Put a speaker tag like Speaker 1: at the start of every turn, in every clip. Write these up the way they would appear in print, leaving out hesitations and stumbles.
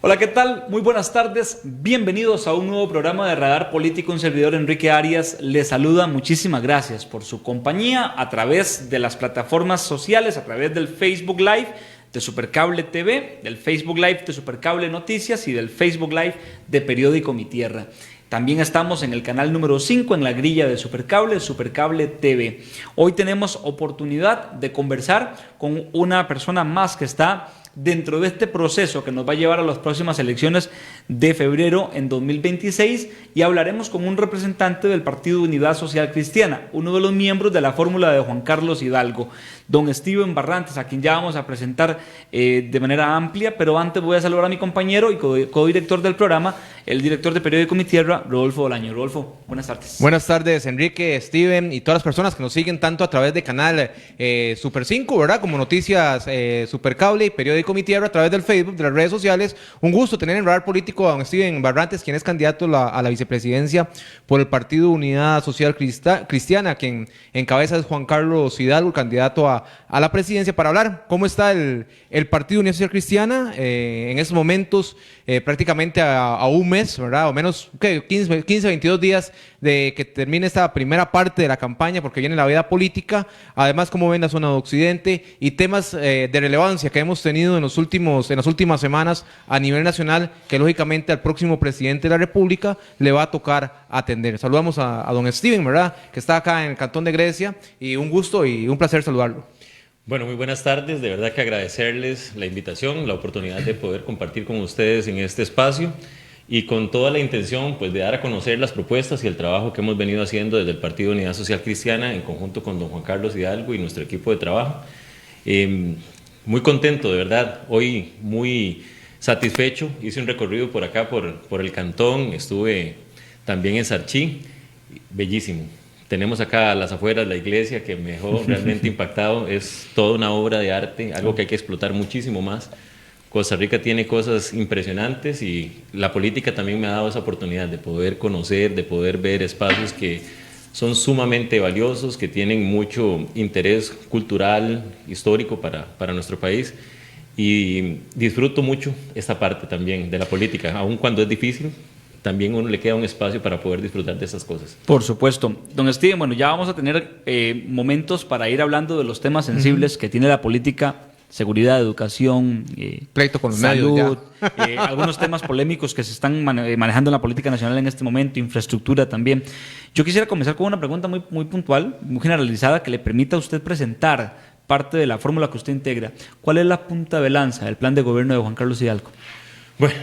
Speaker 1: Hola, ¿qué tal? Muy buenas tardes. Bienvenidos a un nuevo programa de Radar Político. Un servidor, Enrique Arias, les saluda. Muchísimas gracias por su compañía a través de las plataformas sociales, a través del Facebook Live de Supercable TV, del Facebook Live de Supercable Noticias y del Facebook Live de Periódico Mi Tierra. También estamos en el canal número 5 en la grilla de Supercable, Supercable TV. Hoy tenemos oportunidad de conversar con una persona más que está dentro de este proceso que nos va a llevar a las próximas elecciones de febrero en 2026, y hablaremos con un representante del Partido Unidad Social Cristiana, uno de los miembros de la fórmula de Juan Carlos Hidalgo, don Steven Barrantes, a quien ya vamos a presentar de manera amplia. Pero antes voy a saludar a mi compañero y codirector del programa, el director de Periódico Mi Tierra, Rodolfo Bolaño. Rodolfo, buenas tardes.
Speaker 2: Buenas tardes, Enrique, Steven y todas las personas que nos siguen tanto a través de canal Super 5, ¿verdad? Como Noticias Supercable y Periódico Mi Tierra, a través del Facebook, de las redes sociales. Un gusto tener en Radar Político a don Steven Barrantes, quien es candidato a la vicepresidencia por el Partido Unidad Social Cristiana, quien encabeza es Juan Carlos Hidalgo, candidato a la presidencia, para hablar cómo está el Partido Unidad Social Cristiana en estos momentos, prácticamente a un mes, ¿verdad? O menos 15, 22 días de que termine esta primera parte de la campaña, porque viene la vida política. Además, cómo ven la zona de Occidente y temas de relevancia que hemos tenido en las últimas semanas a nivel nacional, que lógicamente al próximo presidente de la República le va a tocar atender. Saludamos a don Steven, ¿verdad?, que está acá en el Cantón de Grecia, y un gusto y un placer saludarlo.
Speaker 3: Bueno, muy buenas tardes. De verdad que agradecerles la invitación, la oportunidad de poder compartir con ustedes en este espacio, y con toda la intención, pues, de dar a conocer las propuestas y el trabajo que hemos venido haciendo desde el Partido Unidad Social Cristiana en conjunto con don Juan Carlos Hidalgo y nuestro equipo de trabajo. Muy contento, de verdad, hoy muy satisfecho. Hice un recorrido por acá, por el cantón, estuve también en Sarchí, bellísimo. Tenemos acá a las afueras la iglesia, que me dejó realmente impactado. Es toda una obra de arte, algo que hay que explotar muchísimo más. Costa Rica tiene cosas impresionantes, y la política también me ha dado esa oportunidad de poder conocer, de poder ver espacios que son sumamente valiosos, que tienen mucho interés cultural, histórico para nuestro país, y disfruto mucho esta parte también de la política, aun cuando es difícil. También a uno le queda un espacio para poder disfrutar de esas cosas.
Speaker 1: Por supuesto. Don Steven, bueno, ya vamos a tener momentos para ir hablando de los temas sensibles que tiene la política: seguridad, educación,
Speaker 2: pleito con los
Speaker 1: salud, algunos temas polémicos que se están manejando en la política nacional en este momento, infraestructura también. Yo quisiera comenzar con una pregunta muy puntual, muy generalizada, que le permita a usted presentar parte de la fórmula que usted integra. ¿Cuál es la punta de lanza del plan de gobierno de Juan Carlos Hidalgo?
Speaker 3: Bueno,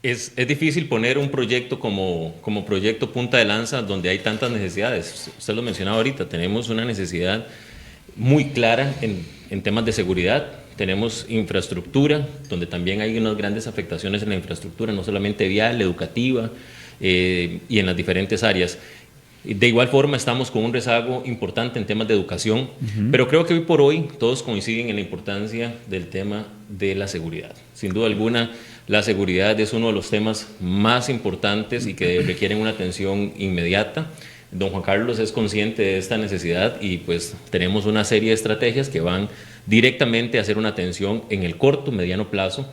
Speaker 3: es difícil poner un proyecto como proyecto punta de lanza donde hay tantas necesidades. Usted lo mencionaba ahorita, tenemos una necesidad muy clara en temas de seguridad. Tenemos infraestructura, donde también hay unas grandes afectaciones en la infraestructura, no solamente vial, educativa, y en las diferentes áreas. De igual forma, estamos con un rezago importante en temas de educación, pero creo que hoy por hoy todos coinciden en la importancia del tema de la seguridad. Sin duda alguna, la seguridad es uno de los temas más importantes y que requieren una atención inmediata. Don Juan Carlos es consciente de esta necesidad, y pues tenemos una serie de estrategias que van directamente a hacer una atención en el corto, mediano plazo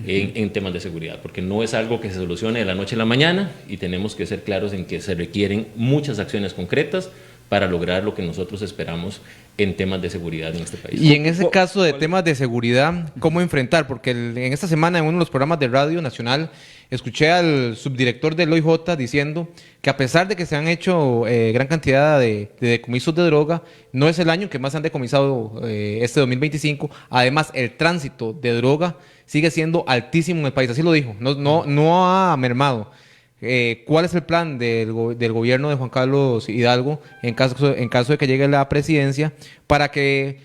Speaker 3: en temas de seguridad, porque no es algo que se solucione de la noche a la mañana, y tenemos que ser claros en que se requieren muchas acciones concretas para lograr lo que nosotros esperamos en temas de seguridad en este país.
Speaker 2: Y en ese caso de temas de seguridad, ¿cómo enfrentar? Porque en esta semana, en uno de los programas de Radio Nacional, escuché al subdirector del OIJ diciendo que, a pesar de que se han hecho gran cantidad de decomisos de droga, no es el año que más han decomisado este 2025. Además, el tránsito de droga sigue siendo altísimo en el país. Así lo dijo, no ha mermado. ¿Cuál es el plan del gobierno de Juan Carlos Hidalgo en caso de que llegue la presidencia para que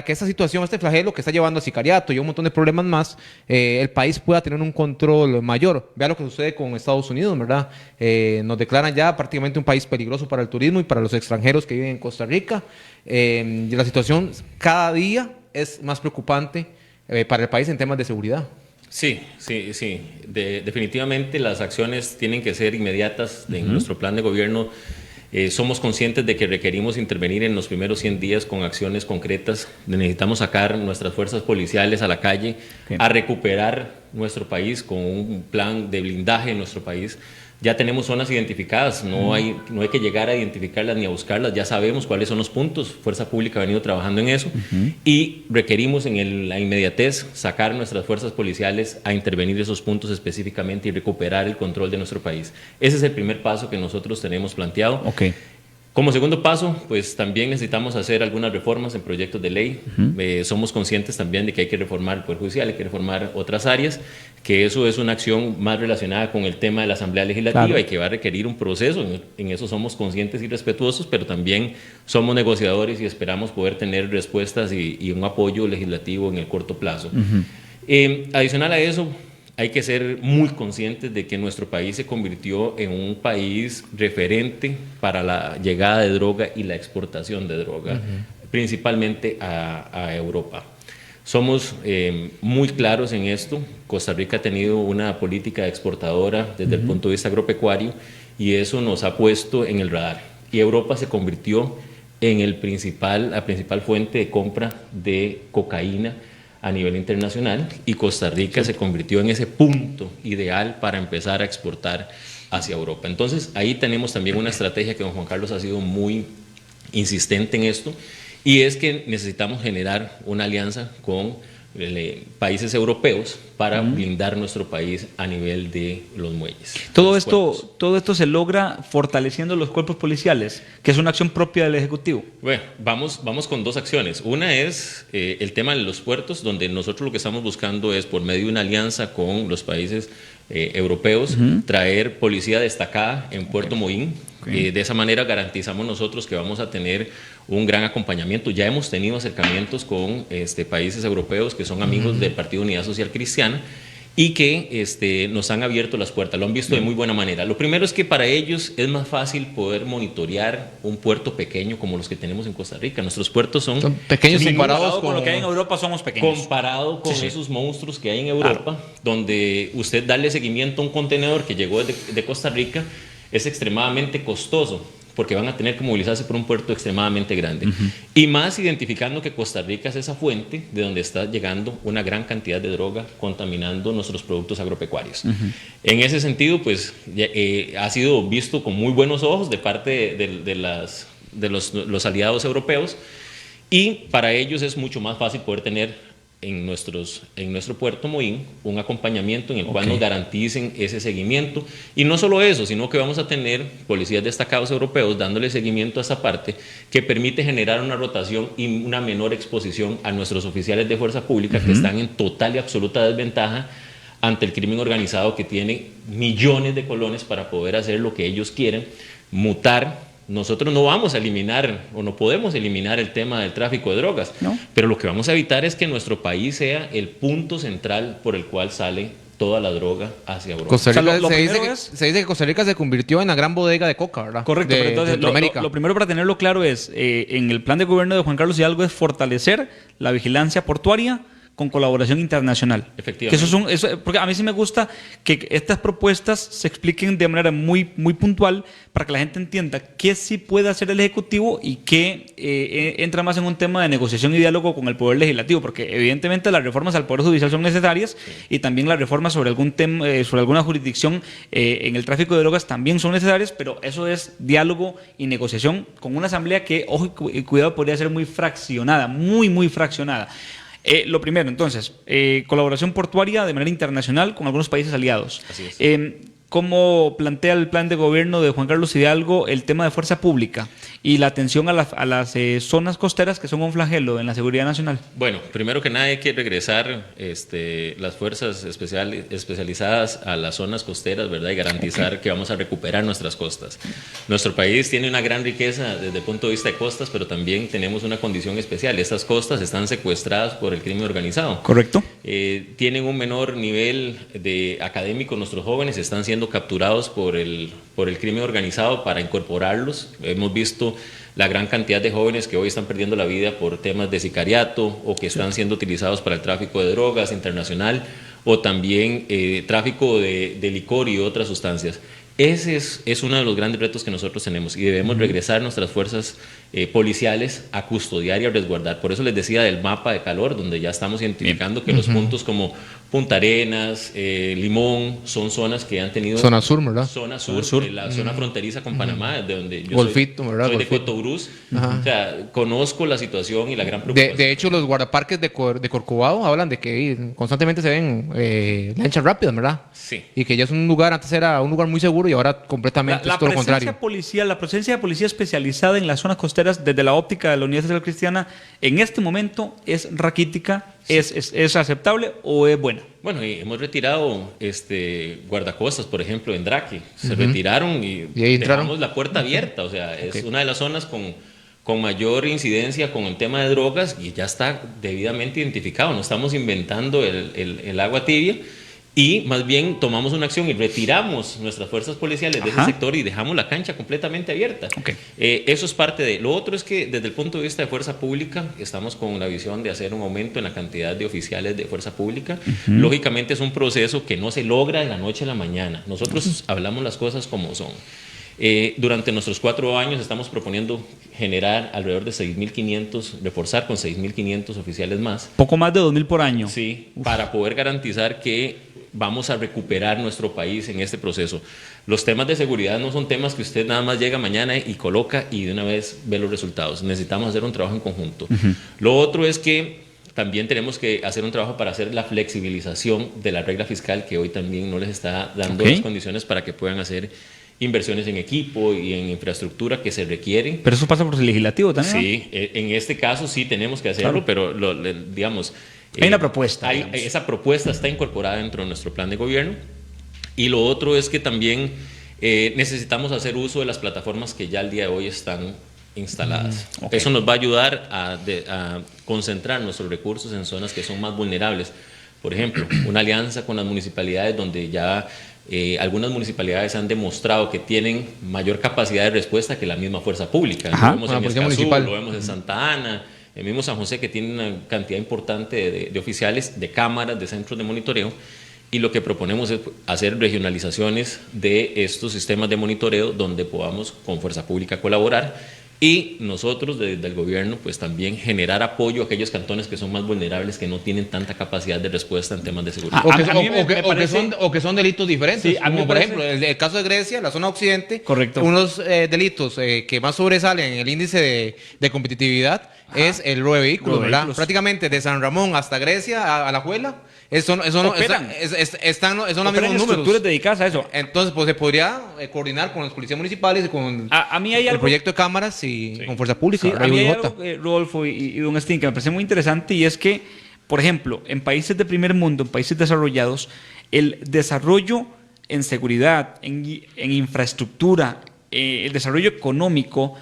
Speaker 2: esta situación, este flagelo que está llevando a sicariato y un montón de problemas más, el país pueda tener un control mayor? Vea lo que sucede con Estados Unidos, ¿verdad? Nos declaran ya prácticamente un país peligroso para el turismo y para los extranjeros que viven en Costa Rica. Y la situación cada día es más preocupante para el país en temas de seguridad.
Speaker 3: Sí. Definitivamente las acciones tienen que ser inmediatas en nuestro plan de gobierno. Somos conscientes de que requerimos intervenir en los primeros 100 días con acciones concretas. Necesitamos sacar nuestras fuerzas policiales a la calle, a recuperar nuestro país con un plan de blindaje en nuestro país. Ya tenemos zonas identificadas, no hay que llegar a identificarlas ni a buscarlas, ya sabemos cuáles son los puntos. Fuerza Pública ha venido trabajando en eso y requerimos en la inmediatez sacar nuestras fuerzas policiales a intervenir esos puntos específicamente y recuperar el control de nuestro país. Ese es el primer paso que nosotros tenemos planteado. Como segundo paso, pues también necesitamos hacer algunas reformas en proyectos de ley. Somos conscientes también de que hay que reformar el Poder Judicial, hay que reformar otras áreas, que eso es una acción más relacionada con el tema de la Asamblea Legislativa y que va a requerir un proceso. En eso somos conscientes y respetuosos, pero también somos negociadores y esperamos poder tener respuestas y un apoyo legislativo en el corto plazo. Adicional a eso, hay que ser muy conscientes de que nuestro país se convirtió en un país referente para la llegada de droga y la exportación de droga, principalmente a Europa. Somos muy claros en esto. Costa Rica ha tenido una política exportadora desde el punto de vista agropecuario y eso nos ha puesto en el radar. Y Europa se convirtió en la principal fuente de compra de cocaína a nivel internacional y Costa Rica se convirtió en ese punto ideal para empezar a exportar hacia Europa. Entonces ahí tenemos también una estrategia que don Juan Carlos ha sido muy insistente en esto y es que necesitamos generar una alianza con países europeos para blindar nuestro país a nivel de los muelles.
Speaker 1: Todo esto se logra fortaleciendo los cuerpos policiales, que es una acción propia del Ejecutivo.
Speaker 3: Bueno, vamos con dos acciones. Una es el tema de los puertos, donde nosotros lo que estamos buscando es, por medio de una alianza con los países europeos, traer policía destacada en Puerto Moín. De esa manera garantizamos nosotros que vamos a tener un gran acompañamiento. Ya hemos tenido acercamientos con países europeos que son amigos del Partido Unidad Social Cristiana y que nos han abierto las puertas, lo han visto de muy buena manera. Lo primero es que para ellos es más fácil poder monitorear un puerto pequeño como los que tenemos en Costa Rica. Nuestros puertos son
Speaker 2: pequeños
Speaker 1: comparados con lo que hay en Europa, somos pequeños.
Speaker 3: Comparado con esos monstruos que hay en Europa, donde usted darle seguimiento a un contenedor que llegó de Costa Rica es extremadamente costoso, porque van a tener que movilizarse por un puerto extremadamente grande. Y más identificando que Costa Rica es esa fuente de donde está llegando una gran cantidad de droga contaminando nuestros productos agropecuarios. En ese sentido, pues ha sido visto con muy buenos ojos de parte de los aliados europeos y para ellos es mucho más fácil poder tener en nuestro puerto Moín un acompañamiento en el cual nos garanticen ese seguimiento y no solo eso, sino que vamos a tener policías destacados europeos dándole seguimiento a esa parte que permite generar una rotación y una menor exposición a nuestros oficiales de fuerza pública que están en total y absoluta desventaja ante el crimen organizado que tiene millones de colones para poder hacer lo que ellos quieren, mutar. Nosotros no vamos a eliminar o no podemos eliminar el tema del tráfico de drogas, pero lo que vamos a evitar es que nuestro país sea el punto central por el cual sale toda la droga hacia Europa.
Speaker 2: Costa Rica, se dice que Costa Rica se convirtió en la gran bodega de coca, ¿verdad?
Speaker 1: Correcto, pero entonces lo primero para tenerlo claro es, en el plan de gobierno de Juan Carlos Hidalgo es fortalecer la vigilancia portuaria con colaboración internacional.
Speaker 3: Efectivamente.
Speaker 1: Que porque a mí sí me gusta que estas propuestas se expliquen de manera muy, muy puntual para que la gente entienda qué sí puede hacer el Ejecutivo y qué entra más en un tema de negociación y diálogo con el Poder Legislativo, porque evidentemente las reformas al Poder Judicial son necesarias y también las reformas sobre algún tema, sobre alguna jurisdicción en el tráfico de drogas también son necesarias, pero eso es diálogo y negociación con una asamblea que, ojo y cuidado, podría ser muy fraccionada, muy, muy fraccionada. Lo primero, entonces, colaboración portuaria de manera internacional con algunos países aliados.
Speaker 3: Así es.
Speaker 1: ¿Cómo plantea el plan de gobierno de Juan Carlos Hidalgo el tema de fuerza pública y la atención a las zonas costeras que son un flagelo en la seguridad nacional?
Speaker 3: Bueno, primero que nada hay que regresar las fuerzas especializadas a las zonas costeras, ¿verdad? Y garantizar que vamos a recuperar nuestras costas. Nuestro país tiene una gran riqueza desde el punto de vista de costas, pero también tenemos una condición especial. Estas costas están secuestradas por el crimen organizado.
Speaker 1: Correcto.
Speaker 3: Tienen un menor nivel de académico. Nuestros jóvenes están siendo capturados por el crimen organizado para incorporarlos. Hemos visto la gran cantidad de jóvenes que hoy están perdiendo la vida por temas de sicariato o que están siendo utilizados para el tráfico de drogas internacional o también tráfico de licor y otras sustancias. Ese es uno de los grandes retos que nosotros tenemos y debemos regresar nuestras fuerzas policiales a custodiar y a resguardar. Por eso les decía del mapa de calor, donde ya estamos identificando que los puntos como Punta Arenas, Limón, son zonas que han tenido...
Speaker 2: Zona sur, ¿verdad?
Speaker 3: Zona sur, la zona fronteriza con Panamá, de donde yo
Speaker 2: Golfito, ¿verdad?
Speaker 3: soy de
Speaker 2: Golfito.
Speaker 3: Cotobruz. O sea, conozco la situación y la gran preocupación.
Speaker 2: De hecho, los guardaparques de Corcovado hablan de que constantemente se ven lanchas rápidas, ¿verdad?
Speaker 3: Sí.
Speaker 2: Y que ya es un lugar, antes era un lugar muy seguro y ahora completamente es todo lo contrario.
Speaker 1: La presencia de policía especializada en las zonas costeras desde la óptica de la Unidad Social Cristiana en este momento es raquítica, sí. ¿Es aceptable o es buena?
Speaker 3: Bueno, y hemos retirado guardacostas, por ejemplo, en Draque. Se retiraron y
Speaker 2: ahí
Speaker 3: dejamos la puerta abierta. O sea, es una de las zonas con mayor incidencia con el tema de drogas y ya está debidamente identificado. No estamos inventando el agua tibia. Y más bien tomamos una acción y retiramos nuestras fuerzas policiales de ese sector y dejamos la cancha completamente abierta. Eso es parte de... Lo otro es que desde el punto de vista de fuerza pública estamos con la visión de hacer un aumento en la cantidad de oficiales de fuerza pública. Lógicamente es un proceso que no se logra de la noche a la mañana. Nosotros hablamos las cosas como son. Durante nuestros 4 años estamos proponiendo generar alrededor de 6.500, reforzar con 6.500 oficiales más.
Speaker 1: Poco más de 2.000 por año.
Speaker 3: Sí, para poder garantizar que vamos a recuperar nuestro país en este proceso. Los temas de seguridad no son temas que usted nada más llega mañana y coloca y de una vez ve los resultados. Necesitamos hacer un trabajo en conjunto. Lo otro es que también tenemos que hacer un trabajo para hacer la flexibilización de la regla fiscal que hoy también no les está dando las condiciones para que puedan hacer inversiones en equipo y en infraestructura que se requieren.
Speaker 1: Pero eso pasa por el legislativo también, ¿no?
Speaker 3: Sí, en este caso sí tenemos que hacerlo, pero digamos...
Speaker 1: Hay una propuesta.
Speaker 3: Esa propuesta está incorporada dentro de nuestro plan de gobierno. Y lo otro es que también necesitamos hacer uso de las plataformas que ya al día de hoy están instaladas. Eso nos va a ayudar a concentrar nuestros recursos en zonas que son más vulnerables. Por ejemplo, una alianza con las municipalidades donde ya algunas municipalidades han demostrado que tienen mayor capacidad de respuesta que la misma fuerza pública. Lo vemos en Escazú, lo vemos en Santa Ana, el mismo San José, que tiene una cantidad importante de oficiales, de cámaras, de centros de monitoreo, y lo que proponemos es hacer regionalizaciones de estos sistemas de monitoreo donde podamos con fuerza pública colaborar y nosotros desde el gobierno pues también generar apoyo a aquellos cantones que son más vulnerables, que no tienen tanta capacidad de respuesta en temas de seguridad.
Speaker 2: O que son delitos diferentes,
Speaker 1: sí,
Speaker 2: como por ejemplo el caso de Grecia, la zona occidente.
Speaker 1: Correcto.
Speaker 2: Unos delitos que más sobresalen en el índice de competitividad es el robo de vehículos, ¿verdad? Prácticamente de San Ramón hasta Grecia, a La Juela, son los mismos números.
Speaker 1: Estructuras dedicadas a eso.
Speaker 2: Entonces, pues se podría coordinar con las policías municipales y con
Speaker 1: a mí hay
Speaker 2: el
Speaker 1: algo,
Speaker 2: proyecto de cámaras y con fuerza pública.
Speaker 1: Sí, a mí hay algo, Rodolfo y don Steen, que me parece muy interesante, y es que, por ejemplo, en países de primer mundo, en países desarrollados, el desarrollo en seguridad, en infraestructura, el desarrollo económico,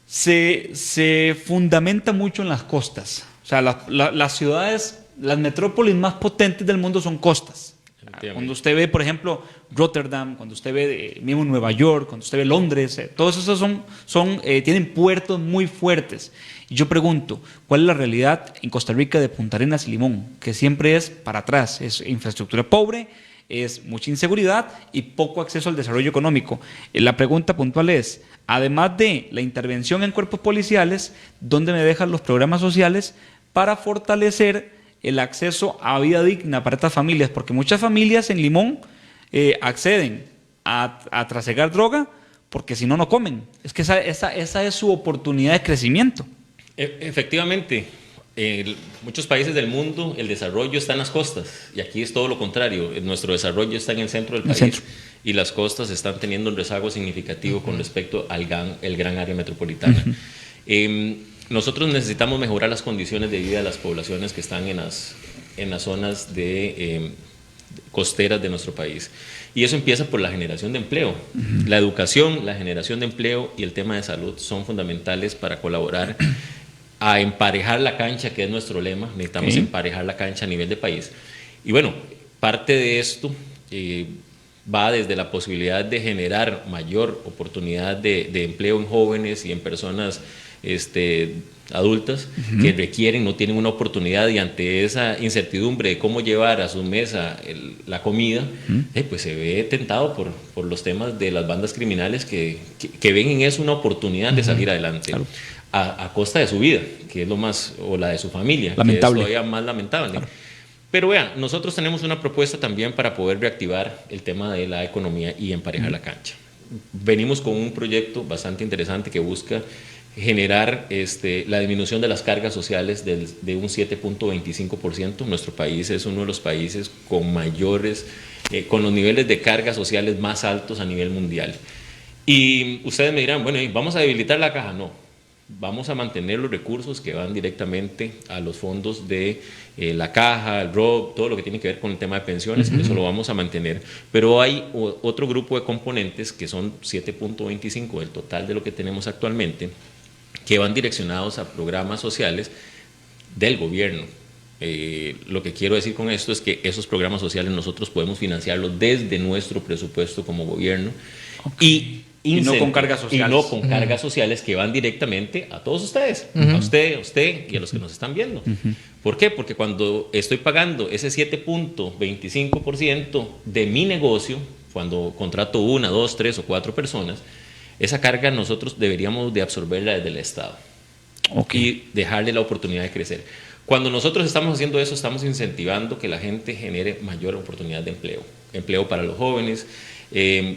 Speaker 1: se fundamenta mucho en las costas. O sea, las ciudades, las metrópolis más potentes del mundo son costas. Cuando usted ve, por ejemplo, Rotterdam, cuando usted ve mismo Nueva York, cuando usted ve Londres, todos esos tienen puertos muy fuertes. Y yo pregunto, ¿cuál es la realidad en Costa Rica de Punta Arenas y Limón? Que siempre es para atrás, es infraestructura pobre, es mucha inseguridad y poco acceso al desarrollo económico. La pregunta puntual es, además de la intervención en cuerpos policiales, ¿dónde me dejan los programas sociales para fortalecer el acceso a vida digna para estas familias? Porque muchas familias en Limón acceden a trasegar droga porque si no, no comen. Es que esa es su oportunidad de crecimiento.
Speaker 3: Efectivamente. En muchos países del mundo el desarrollo está en las costas y aquí es todo lo contrario. Nuestro desarrollo está en el centro del país y las costas están teniendo un rezago significativo con respecto al gran área metropolitana. Nosotros necesitamos mejorar las condiciones de vida de las poblaciones que están en las zonas costeras de nuestro país. Y eso empieza por la generación de empleo. La educación, la generación de empleo y el tema de salud son fundamentales para colaborar a emparejar la cancha, que es nuestro lema. Necesitamos emparejar la cancha a nivel de país. Y bueno, parte de esto va desde la posibilidad de generar mayor oportunidad de empleo en jóvenes y en personas adultas que requieren, no tienen una oportunidad, y ante esa incertidumbre de cómo llevar a su mesa la comida, pues se ve tentado por los temas de las bandas criminales que ven en eso una oportunidad de salir adelante. Claro. A costa de su vida, que es lo más, o la de su familia,
Speaker 1: lamentable.
Speaker 3: Que es todavía más lamentable. Claro. Pero vean, nosotros tenemos una propuesta también para poder reactivar el tema de la economía y emparejar la cancha. Venimos con un proyecto bastante interesante que busca generar la disminución de las cargas sociales de un 7.25%. Nuestro país es uno de los países con mayores, con los niveles de cargas sociales más altos a nivel mundial. Y ustedes me dirán, bueno, ¿vamos a debilitar la caja? No. Vamos a mantener los recursos que van directamente a los fondos de la caja, el ROB, todo lo que tiene que ver con el tema de pensiones, eso lo vamos a mantener. Pero hay otro grupo de componentes que son 7.25 del total de lo que tenemos actualmente, que van direccionados a programas sociales del gobierno. Lo que quiero decir con esto es que esos programas sociales nosotros podemos financiarlos desde nuestro presupuesto como gobierno, y no con cargas sociales. Y no con cargas sociales que van directamente a todos ustedes, a usted y a los que nos están viendo. ¿Por qué? Porque cuando estoy pagando ese 7.25% de mi negocio, cuando contrato 1, 2, 3 o 4 personas, esa carga nosotros deberíamos de absorberla desde el Estado y dejarle la oportunidad de crecer. Cuando nosotros estamos haciendo eso, estamos incentivando que la gente genere mayor oportunidad de empleo para los jóvenes.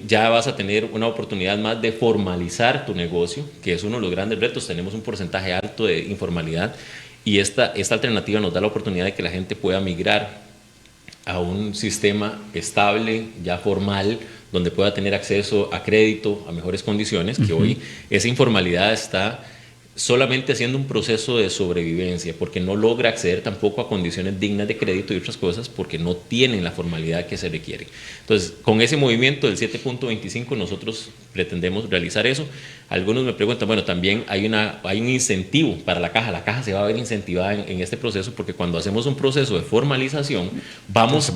Speaker 3: Ya vas a tener una oportunidad más de formalizar tu negocio, que es uno de los grandes retos. Tenemos un porcentaje alto de informalidad, y esta alternativa nos da la oportunidad de que la gente pueda migrar a un sistema estable, ya formal, donde pueda tener acceso a crédito, a mejores condiciones, que hoy esa informalidad está solamente haciendo un proceso de sobrevivencia, porque no logra acceder tampoco a condiciones dignas de crédito y otras cosas, porque no tienen la formalidad que se requiere. Entonces, con ese movimiento del 7.25 nosotros pretendemos realizar eso. Algunos me preguntan, bueno, también hay un incentivo para la caja se va a ver incentivada en este proceso, porque cuando hacemos un proceso de formalización vamos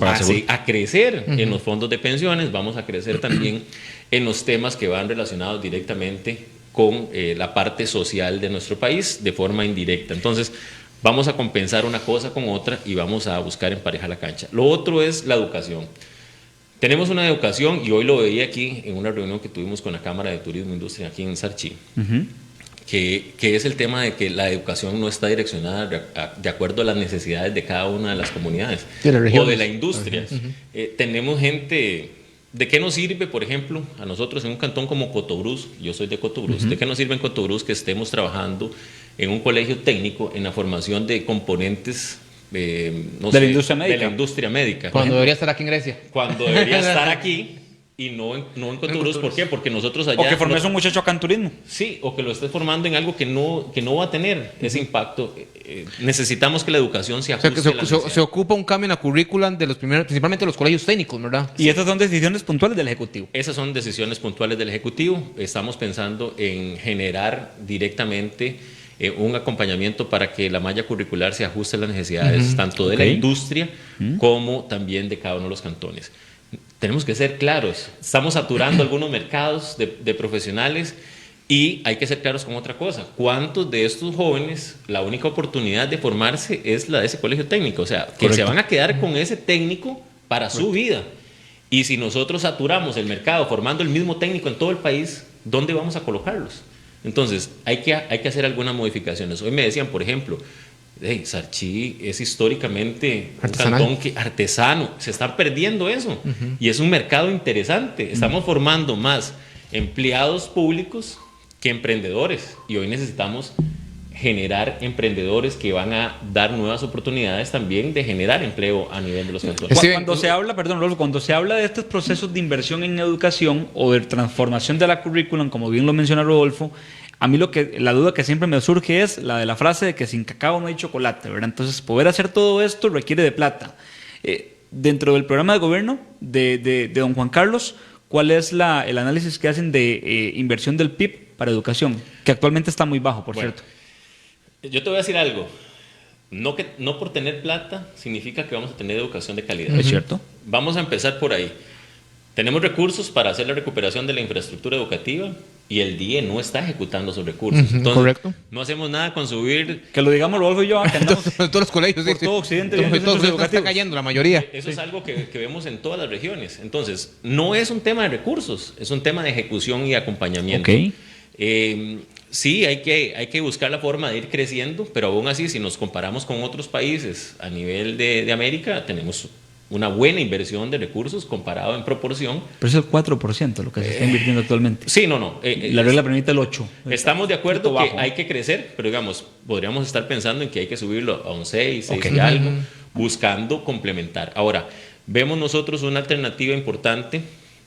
Speaker 3: a crecer en los fondos de pensiones, vamos a crecer también en los temas que van relacionados directamente con la parte social de nuestro país de forma indirecta. Entonces, vamos a compensar una cosa con otra y vamos a buscar emparejar la cancha. Lo otro es la educación. Tenemos una educación, y hoy lo veía aquí en una reunión que tuvimos con la Cámara de Turismo e Industria aquí en Sarchí, que es el tema de que la educación no está direccionada de acuerdo a las necesidades de cada una de las comunidades o de la industria. Tenemos gente... ¿De qué nos sirve, por ejemplo, a nosotros en un cantón como Cotobruz? Yo soy de Cotobruz. ¿De qué nos sirve en Cotobruz que estemos trabajando en un colegio técnico en la formación de componentes de la industria médica?
Speaker 2: Cuando debería estar aquí en Grecia.
Speaker 3: Cuando debería estar aquí y no en Cotobruz. ¿Por qué? Porque nosotros allá...
Speaker 1: O que formes un muchacho acá en turismo.
Speaker 3: Sí, o que lo estés formando en algo que no va a tener ese impacto. Necesitamos que la educación se ajuste a la necesidad.
Speaker 2: Se ocupa un cambio en la currícula de principalmente los colegios técnicos, ¿verdad?
Speaker 1: Y estas son decisiones puntuales del Ejecutivo.
Speaker 3: Esas son decisiones puntuales del Ejecutivo. Estamos pensando en generar directamente un acompañamiento para que la malla curricular se ajuste a las necesidades tanto de la industria como también de cada uno de los cantones. Tenemos que ser claros, estamos saturando algunos mercados de profesionales, y hay que ser claros con otra cosa. ¿Cuántos de estos jóvenes la única oportunidad de formarse es la de ese colegio técnico? O sea, que se van a quedar con ese técnico para su vida. Y si nosotros saturamos el mercado formando el mismo técnico en todo el país, ¿dónde vamos a colocarlos? Entonces, hay que hacer algunas modificaciones. Hoy me decían, por ejemplo, Sarchí es históricamente un cantón artesano, se está perdiendo eso, y es un mercado interesante. Estamos formando más empleados públicos que emprendedores, y hoy necesitamos generar emprendedores que van a dar nuevas oportunidades también de generar empleo a nivel de los cantones.
Speaker 1: Cuando se habla, cuando se habla de estos procesos de inversión en educación o de transformación de la currículum, como bien lo menciona Rodolfo, a mí la duda que siempre me surge es la de la frase de que sin cacao no hay chocolate, ¿verdad? Entonces, poder hacer todo esto requiere de plata. Dentro del programa de gobierno de don Juan Carlos, ¿cuál es el análisis que hacen de inversión del PIB para educación? Que actualmente está muy bajo, por cierto.
Speaker 3: Yo te voy a decir algo. No por tener plata significa que vamos a tener educación de calidad.
Speaker 1: ¿Es cierto?
Speaker 3: Vamos a empezar por ahí. Tenemos recursos para hacer la recuperación de la infraestructura educativa y el DIE no está ejecutando sus recursos. Entonces,
Speaker 2: correcto.
Speaker 3: no hacemos nada con subir.
Speaker 1: Que lo digamos Rodolfo y yo, que andamos
Speaker 2: Todos los colegios,
Speaker 1: por todo Occidente.
Speaker 2: Todos
Speaker 1: viendo centros
Speaker 2: está
Speaker 1: educativos.
Speaker 2: cayendo, la mayoría.
Speaker 3: Eso es algo que vemos en todas las regiones. Entonces, no es un tema de recursos, es un tema de ejecución y acompañamiento.
Speaker 1: Ok.
Speaker 3: Sí, hay que buscar la forma de ir creciendo, pero aún así, si nos comparamos con otros países a nivel de América, tenemos una buena inversión de recursos comparado en proporción.
Speaker 1: Pero es el 4% lo que se está invirtiendo actualmente.
Speaker 3: Sí, no.
Speaker 1: La regla permite el 8%.
Speaker 3: Estamos de acuerdo que
Speaker 1: bajo.
Speaker 3: hay que crecer, pero digamos, podríamos estar pensando en que hay que subirlo a un 6
Speaker 1: Ok.
Speaker 3: y algo, buscando complementar. Ahora, vemos nosotros una alternativa importante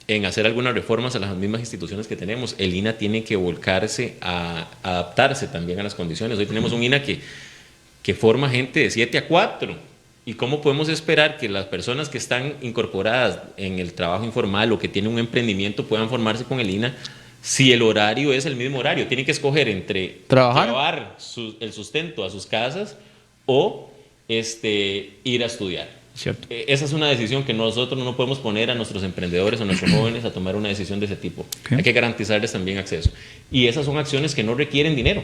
Speaker 3: en hacer algunas reformas a las mismas instituciones que tenemos. El INA tiene que volcarse a adaptarse también a las condiciones. Hoy tenemos un INA que forma gente de 7 a 4. ¿Y cómo podemos esperar que las personas que están incorporadas en el trabajo informal o que tienen un emprendimiento puedan formarse con el INA si el horario es el mismo horario? Tienen que escoger entre
Speaker 2: ¿Trabajar?
Speaker 3: llevar el sustento a sus casas o ir a estudiar.
Speaker 1: Cierto.
Speaker 3: Esa es una decisión que nosotros no podemos poner a nuestros emprendedores o a nuestros jóvenes a tomar una decisión de ese tipo.
Speaker 1: Okay.
Speaker 3: Hay que garantizarles también acceso. Y esas son acciones que no requieren dinero.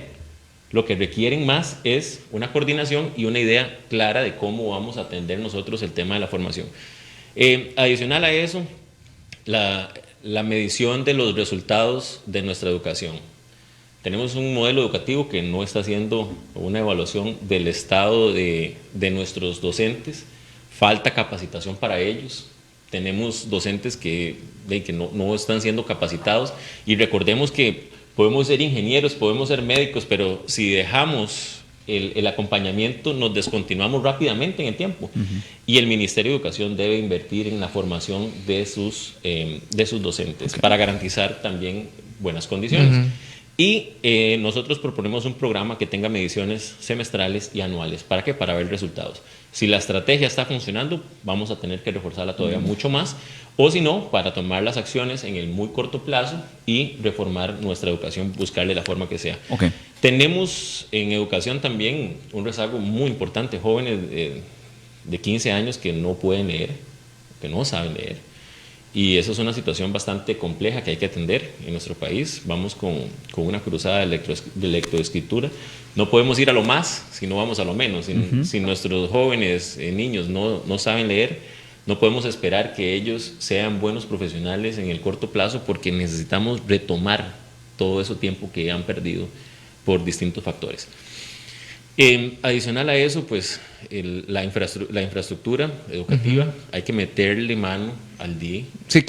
Speaker 3: Lo que requieren más es una coordinación y una idea clara de cómo vamos a atender nosotros el tema de la formación. Adicional a eso, la medición de los resultados de nuestra educación. Tenemos un modelo educativo que no está haciendo una evaluación del estado de nuestros docentes. Falta capacitación para ellos. Tenemos docentes que no están siendo capacitados. Y recordemos que podemos ser ingenieros, podemos ser médicos, pero si dejamos el acompañamiento, nos descontinuamos rápidamente en el tiempo. Y el Ministerio de Educación debe invertir en la formación de sus docentes para garantizar también buenas condiciones. Y nosotros proponemos un programa que tenga mediciones semestrales y anuales. ¿Para qué? Para ver resultados. Si la estrategia está funcionando, vamos a tener que reforzarla todavía mucho más. O si no, para tomar las acciones en el muy corto plazo y reformar nuestra educación, buscarle la forma que sea.
Speaker 1: Okay.
Speaker 3: Tenemos en educación también un rezago muy importante. Jóvenes de 15 años que no pueden leer, que no saben leer. Y eso es una situación bastante compleja que hay que atender en nuestro país. Vamos con una cruzada de lectoescritura. No podemos ir a lo más si no vamos a lo menos. Si nuestros jóvenes, niños no saben leer, no podemos esperar que ellos sean buenos profesionales en el corto plazo porque necesitamos retomar todo ese tiempo que han perdido por distintos factores. Adicional a eso, pues la infraestructura educativa, hay que meterle mano al DIE.
Speaker 2: Sí,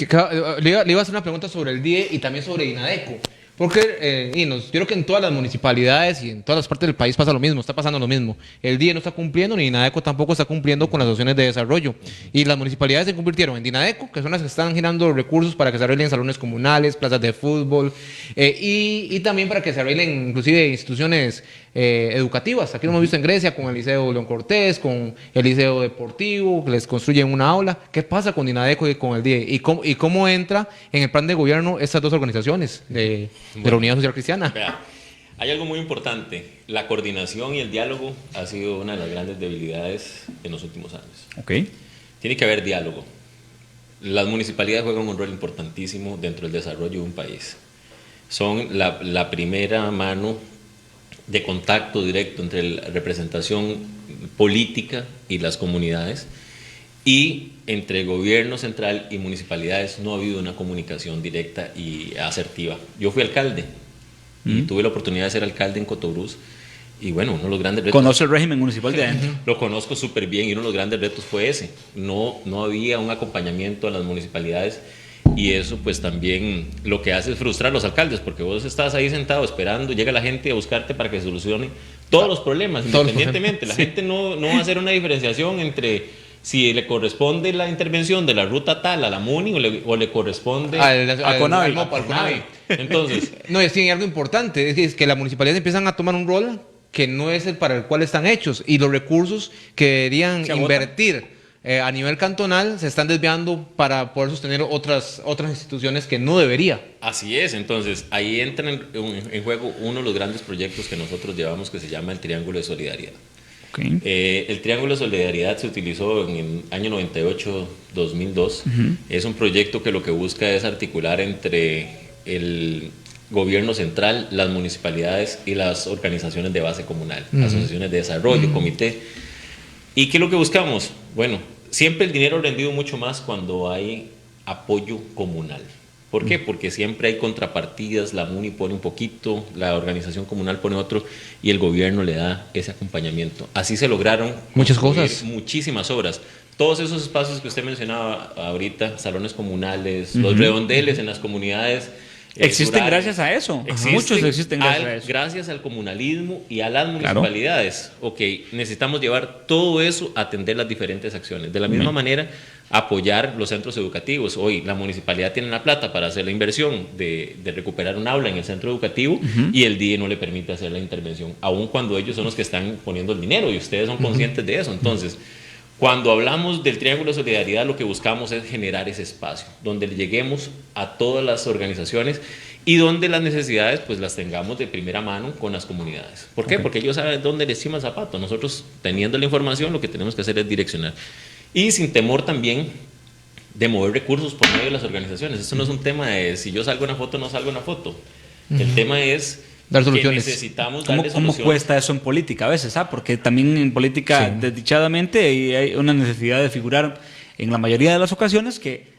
Speaker 2: le iba a hacer una pregunta sobre el DIE y también sobre INADECO. Porque yo creo que en todas las municipalidades y en todas las partes del país pasa lo mismo, está pasando lo mismo. El DIE no está cumpliendo, ni INADECO tampoco está cumpliendo con las opciones de desarrollo. Y las municipalidades se convirtieron en DINADECO, que son las que están girando recursos para que se arreglen salones comunales, plazas de fútbol, y también para que se arreglen inclusive instituciones educativas. Aquí lo hemos visto en Grecia con el Liceo León Cortés, con el Liceo Deportivo, que les construyen una aula. ¿Qué pasa con INADECO y con el DIE? ¿Y cómo entra en el plan de gobierno estas dos organizaciones de la Unidad Social Cristiana?
Speaker 3: Vea, hay algo muy importante. La coordinación y el diálogo ha sido una de las grandes debilidades en los últimos años.
Speaker 1: Okay.
Speaker 3: Tiene que haber diálogo. Las municipalidades juegan un rol importantísimo dentro del desarrollo de un país. Son la primera mano de contacto directo entre la representación política y las comunidades, y entre el gobierno central y municipalidades no ha habido una comunicación directa y asertiva. Yo fui alcalde y tuve la oportunidad de ser alcalde en Cotobruz, y bueno, uno de los grandes retos...
Speaker 1: ¿Conoce el régimen municipal de adentro?
Speaker 3: Lo conozco súper bien, y uno de los grandes retos fue ese. No había un acompañamiento a las municipalidades, y eso pues también lo que hace es frustrar a los alcaldes, porque vos estás ahí sentado esperando, llega la gente a buscarte para que solucione todos los problemas, independientemente. La gente no va a hacer una diferenciación entre si le corresponde la intervención de la ruta tal a la MUNI o le corresponde
Speaker 2: al CONAVI.
Speaker 3: al CONAVI. Entonces,
Speaker 2: no, es algo importante, es que las municipalidades empiezan a tomar un rol que no es el para el cual están hechos, y los recursos que deberían invertir a nivel cantonal se están desviando para poder sostener otras instituciones que no debería.
Speaker 3: Así es. Entonces ahí entra en juego uno de los grandes proyectos que nosotros llevamos, que se llama el Triángulo de Solidaridad.
Speaker 1: Okay.
Speaker 3: El Triángulo de Solidaridad se utilizó en el año 98-2002. Es un proyecto que lo que busca es articular entre gobierno central, las municipalidades y las organizaciones de base comunal, asociaciones de desarrollo, comité. ¿Y qué es lo que buscamos? Bueno, siempre el dinero ha rendido mucho más cuando hay apoyo comunal. ¿Por qué? Porque siempre hay contrapartidas, la MUNI pone un poquito, la organización comunal pone otro y el gobierno le da ese acompañamiento. Así se lograron
Speaker 2: muchas cosas,
Speaker 3: muchísimas obras. Todos esos espacios que usted mencionaba ahorita, salones comunales, los redondeles en las comunidades.
Speaker 1: Existen gracias a eso. Muchos existen gracias a eso.
Speaker 3: Gracias al comunalismo y a las municipalidades. Claro. Ok, necesitamos llevar todo eso a atender las diferentes acciones. De la misma manera, apoyar los centros educativos. Hoy la municipalidad tiene la plata para hacer la inversión de recuperar un aula en el centro educativo y el DIE no le permite hacer la intervención, aun cuando ellos son los que están poniendo el dinero y ustedes son conscientes de eso. Entonces, cuando hablamos del Triángulo de Solidaridad, lo que buscamos es generar ese espacio donde lleguemos a todas las organizaciones y donde las necesidades pues las tengamos de primera mano con las comunidades. ¿Por qué? Porque ellos saben dónde les cima el zapato. Nosotros, teniendo la información, lo que tenemos que hacer es direccionar. Y sin temor también de mover recursos por medio de las organizaciones. Esto no es un tema de si yo salgo una foto o no salgo una foto. El tema es
Speaker 2: dar soluciones.
Speaker 3: Que necesitamos darle
Speaker 1: ¿Cómo
Speaker 3: soluciones.
Speaker 1: cuesta eso en política a veces? Porque también en política, desdichadamente, hay una necesidad de figurar en la mayoría de las ocasiones que,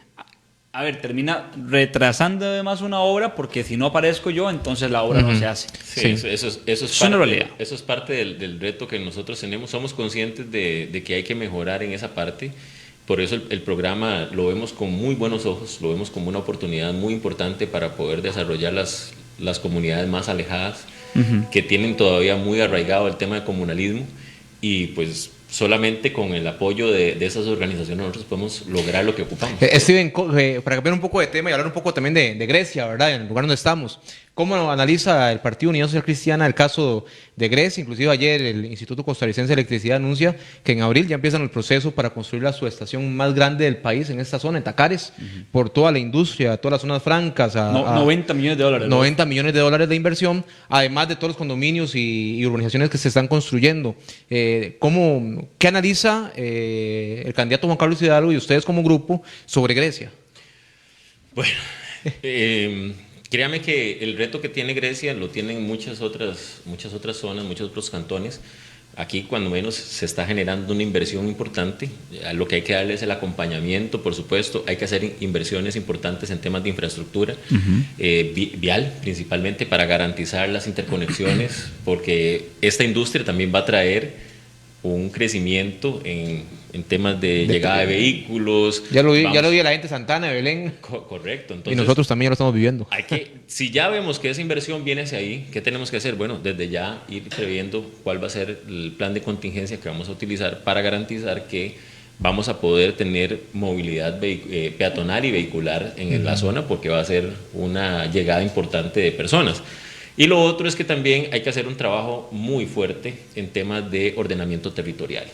Speaker 1: termina retrasando además una obra porque si no aparezco yo, entonces la obra no se hace.
Speaker 3: Sí. Eso es
Speaker 1: una realidad.
Speaker 3: Eso es parte del reto que nosotros tenemos. Somos conscientes de que hay que mejorar en esa parte. Por eso el programa lo vemos con muy buenos ojos, lo vemos como una oportunidad muy importante para poder desarrollar las comunidades más alejadas, que tienen todavía muy arraigado el tema de comunalismo, y pues solamente con el apoyo de esas organizaciones nosotros podemos lograr lo que ocupamos.
Speaker 2: Steven, para cambiar un poco de tema y hablar un poco también de Grecia, ¿verdad? En el lugar donde estamos. ¿Cómo analiza el Partido Unidad Social Cristiana el caso de Grecia? Inclusive ayer el Instituto Costarricense de Electricidad anuncia que en abril ya empiezan el proceso para construir la subestación más grande del país en esta zona, en Tacares, por toda la industria, todas las zonas francas.
Speaker 1: 90 millones de dólares.
Speaker 2: 90 millones de dólares de inversión, además de todos los condominios y urbanizaciones que se están construyendo. ¿Qué analiza el candidato Juan Carlos Hidalgo y ustedes como grupo sobre Grecia?
Speaker 3: Bueno, créame que el reto que tiene Grecia lo tienen muchas otras zonas, muchos otros cantones. Aquí, cuando menos, se está generando una inversión importante. A lo que hay que darle es el acompañamiento, por supuesto. Hay que hacer inversiones importantes en temas de infraestructura, vial, principalmente, para garantizar las interconexiones, porque esta industria también va a traer un crecimiento en temas de llegada de vehículos.
Speaker 2: Ya lo vi a la gente de Santana, de Belén.
Speaker 3: Correcto. Entonces,
Speaker 2: y nosotros también ya lo estamos viviendo.
Speaker 3: Si ya vemos que esa inversión viene hacia ahí, ¿qué tenemos que hacer? Bueno, desde ya ir previendo cuál va a ser el plan de contingencia que vamos a utilizar para garantizar que vamos a poder tener movilidad peatonal y vehicular en la zona, porque va a ser una llegada importante de personas. Y lo otro es que también hay que hacer un trabajo muy fuerte en temas de ordenamiento territorial.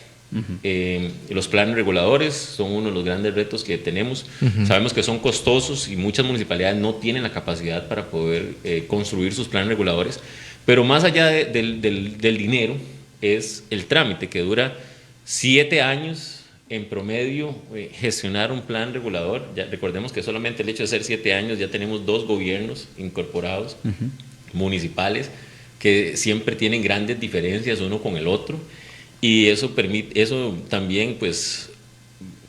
Speaker 3: Los planes reguladores son uno de los grandes retos que tenemos. Sabemos que son costosos y muchas municipalidades no tienen la capacidad para poder construir sus planes reguladores, pero más allá del dinero es el trámite, que dura 7 años en promedio gestionar un plan regulador. Ya recordemos que solamente el hecho de ser 7 años ya tenemos 2 gobiernos incorporados municipales que siempre tienen grandes diferencias uno con el otro, y eso también pues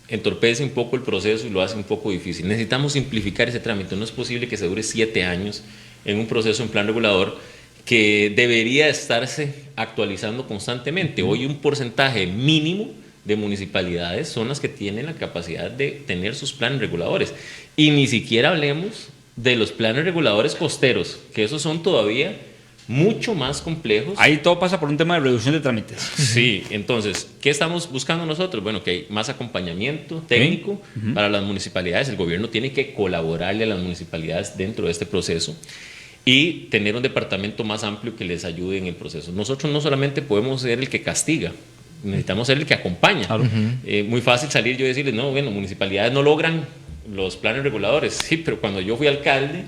Speaker 3: entorpece un poco el proceso y lo hace un poco difícil. Necesitamos simplificar ese trámite. No es posible que se dure 7 años en un proceso en plan regulador que debería estarse actualizando constantemente. Hoy un porcentaje mínimo de municipalidades son las que tienen la capacidad de tener sus planes reguladores, y ni siquiera hablemos de los planes reguladores costeros, que esos son todavía mucho más complejos.
Speaker 1: Ahí todo pasa por un tema de reducción de trámites.
Speaker 3: Sí, entonces, ¿qué estamos buscando nosotros? Bueno, que hay más acompañamiento técnico para las municipalidades. El gobierno tiene que colaborarle a las municipalidades dentro de este proceso y tener un departamento más amplio que les ayude en el proceso. Nosotros no solamente podemos ser el que castiga, necesitamos ser el que acompaña. Claro. Muy fácil salir yo y decirles, no, bueno, municipalidades no logran los planes reguladores. Sí, pero cuando yo fui alcalde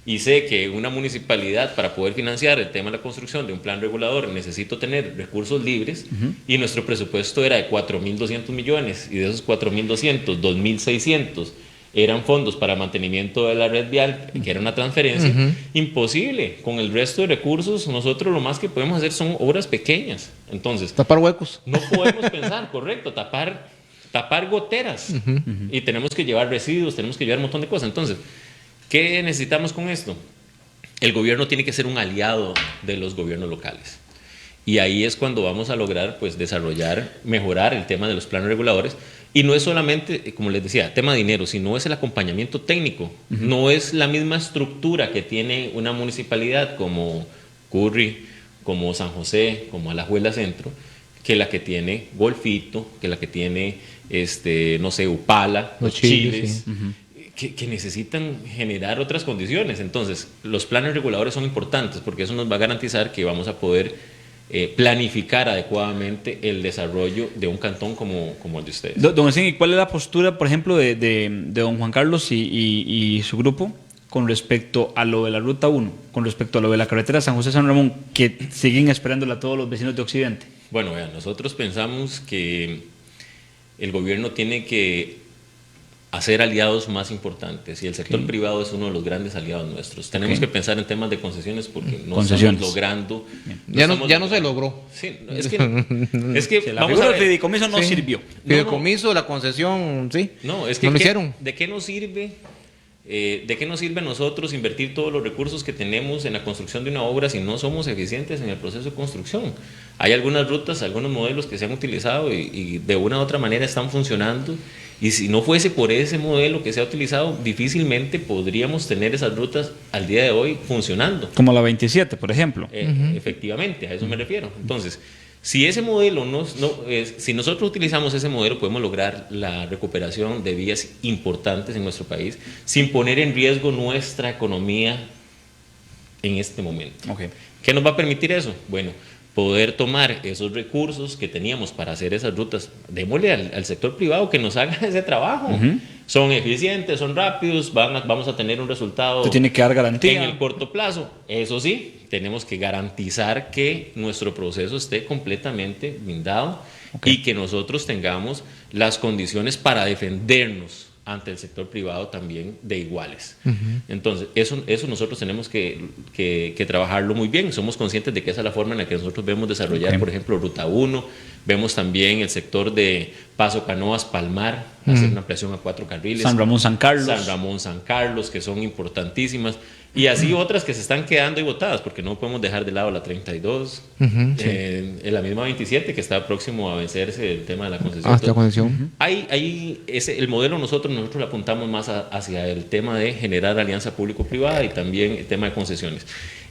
Speaker 3: y sé que una municipalidad, para poder financiar el tema de la construcción de un plan regulador, necesito tener recursos libres, y nuestro presupuesto era de 4.200 millones, y de esos 4.200, 2.600 eran fondos para mantenimiento de la red vial, que era una transferencia, imposible. Con el resto de recursos, nosotros lo más que podemos hacer son obras pequeñas. Entonces,
Speaker 2: tapar huecos.
Speaker 3: No podemos pensar, correcto, tapar goteras. Y tenemos que llevar residuos, tenemos que llevar un montón de cosas. Entonces, ¿qué necesitamos con esto? El gobierno tiene que ser un aliado de los gobiernos locales. Y ahí es cuando vamos a lograr pues, mejorar el tema de los planes reguladores. Y no es solamente, como les decía, tema de dinero, sino es el acompañamiento técnico. No es la misma estructura que tiene una municipalidad como Curry, como San José, como Alajuela Centro, que la que tiene Golfito, que la que tiene, no sé, Upala, los Chiles, que necesitan generar otras condiciones. Entonces, los planes reguladores son importantes porque eso nos va a garantizar que vamos a poder planificar adecuadamente el desarrollo de un cantón como el de ustedes.
Speaker 1: Don Etienne, ¿y cuál es la postura, por ejemplo, de don Juan Carlos y su grupo con respecto a lo de la Ruta 1, con respecto a lo de la carretera San José-San Ramón, que siguen esperándola todos los vecinos de Occidente?
Speaker 3: Bueno, vean, nosotros pensamos que el gobierno tiene que hacer aliados más importantes y el sector privado es uno de los grandes aliados nuestros. Tenemos que pensar en temas de concesiones porque no estamos logrando.
Speaker 2: Ya no se logró.
Speaker 3: Sí, es que
Speaker 1: sí, la figura del fideicomiso no sirvió.
Speaker 2: Fideicomiso, la concesión, sí.
Speaker 3: No, es que
Speaker 2: no lo hicieron.
Speaker 3: ¿De qué nos sirve? ¿De qué nos sirve a nosotros invertir todos los recursos que tenemos en la construcción de una obra si no somos eficientes en el proceso de construcción? Hay algunas rutas, algunos modelos que se han utilizado y de una u otra manera están funcionando, y si no fuese por ese modelo que se ha utilizado, difícilmente podríamos tener esas rutas al día de hoy funcionando.
Speaker 1: Como la 27, por ejemplo.
Speaker 3: Efectivamente, a eso me refiero. Entonces, si ese modelo si nosotros utilizamos ese modelo, podemos lograr la recuperación de vías importantes en nuestro país sin poner en riesgo nuestra economía en este momento.
Speaker 1: Okay.
Speaker 3: ¿Qué nos va a permitir eso? Bueno, poder tomar esos recursos que teníamos para hacer esas rutas, démosle al sector privado que nos haga ese trabajo. Son eficientes, son rápidos, vamos a tener un resultado.
Speaker 1: Tú tienes que dar garantía
Speaker 3: en el corto plazo. Eso sí, tenemos que garantizar que nuestro proceso esté completamente blindado y que nosotros tengamos las condiciones para defendernos ante el sector privado también de iguales. Entonces, eso nosotros tenemos que trabajarlo muy bien. Somos conscientes de que esa es la forma en la que nosotros vemos desarrollar, por ejemplo, Ruta 1. Vemos también el sector de Paso Canoas, Palmar, hacer una ampliación a 4 carriles.
Speaker 1: San Ramón, San Carlos.
Speaker 3: San Ramón, San Carlos, que son importantísimas. Y así otras que se están quedando y botadas, porque no podemos dejar de lado la 32, la misma 27, que está próximo a vencerse el tema de la concesión.
Speaker 2: La concesión.
Speaker 3: El modelo nosotros le apuntamos más hacia el tema de generar alianza público-privada y también el tema de concesiones.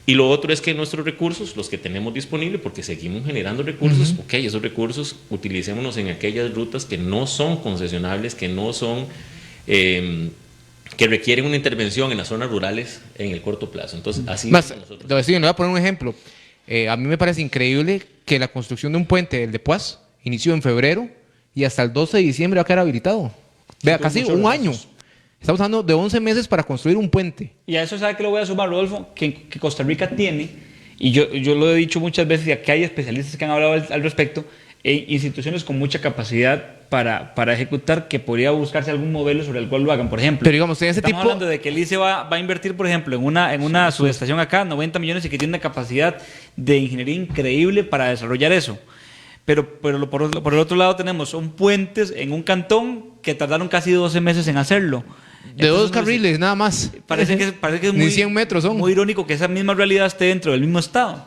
Speaker 3: Y lo otro es que nuestros recursos, los que tenemos disponibles, porque seguimos generando recursos, esos recursos utilicémonos en aquellas rutas que no son concesionables, que no son... que requieren una intervención en las zonas rurales en el corto plazo. Entonces, así
Speaker 2: más,
Speaker 3: nosotros.
Speaker 2: Le voy a poner un ejemplo. A mí me parece increíble que la construcción de un puente, el de Puas, inició en febrero y hasta el 12 de diciembre va a quedar habilitado. Vea, casi un año. Estamos hablando de 11 meses para construir un puente.
Speaker 1: Y a eso, ¿sabe qué lo voy a sumar, Rodolfo? Que Costa Rica tiene, y yo lo he dicho muchas veces, y aquí hay especialistas que han hablado al respecto, instituciones con mucha capacidad para ejecutar, que podría buscarse algún modelo sobre el cual lo hagan. Por ejemplo,
Speaker 2: pero digamos, estamos
Speaker 1: hablando de que el ICE va a invertir, por ejemplo, en una subestación acá, 90 millones, y que tiene una capacidad de ingeniería increíble para desarrollar eso. Pero por el otro lado tenemos puentes en un cantón que tardaron casi 12 meses en hacerlo.
Speaker 2: De 2 carriles, nada más.
Speaker 1: Parece que es
Speaker 2: muy, 100 metros son.
Speaker 1: Muy irónico que esa misma realidad esté dentro del mismo estado.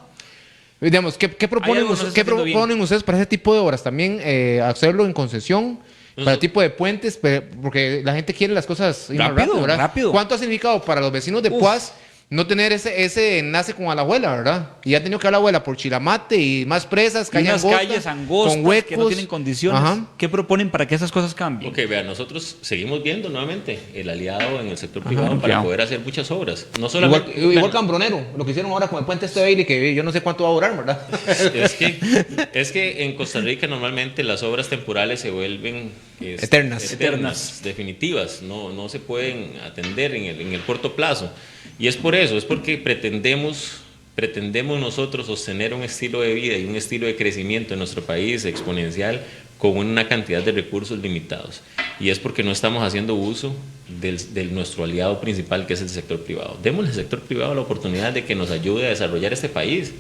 Speaker 2: Digamos, ¿qué proponen ustedes para ese tipo de obras? También hacerlo en concesión, para tipo de puentes, porque la gente quiere las cosas rápido, ¿verdad?
Speaker 1: Rápido.
Speaker 2: ¿Cuánto ha significado para los vecinos de Puas no tener ese enlace con Alajuela, verdad? Y ha tenido que Alajuela por Chilamate y más presas,
Speaker 1: calles angostas,
Speaker 2: con huecos,
Speaker 1: que no tienen condiciones. ¿Qué proponen para que esas cosas cambien?
Speaker 3: Vean, nosotros seguimos viendo nuevamente el aliado en el sector privado para poder hacer muchas obras. No solamente,
Speaker 2: igual Cambronero, lo que hicieron ahora con el puente Bailey, que yo no sé cuánto va a durar, ¿verdad?
Speaker 3: Es que en Costa Rica normalmente las obras temporales se vuelven
Speaker 2: eternas,
Speaker 3: definitivas, no se pueden atender en el corto plazo. Y es por eso, es porque pretendemos nosotros sostener un estilo de vida y un estilo de crecimiento en nuestro país exponencial con una cantidad de recursos limitados. y es porque no estamos haciendo uso de nuestro aliado principal, que es el sector privado. Démosle al sector privado la oportunidad de que nos ayude a desarrollar este país.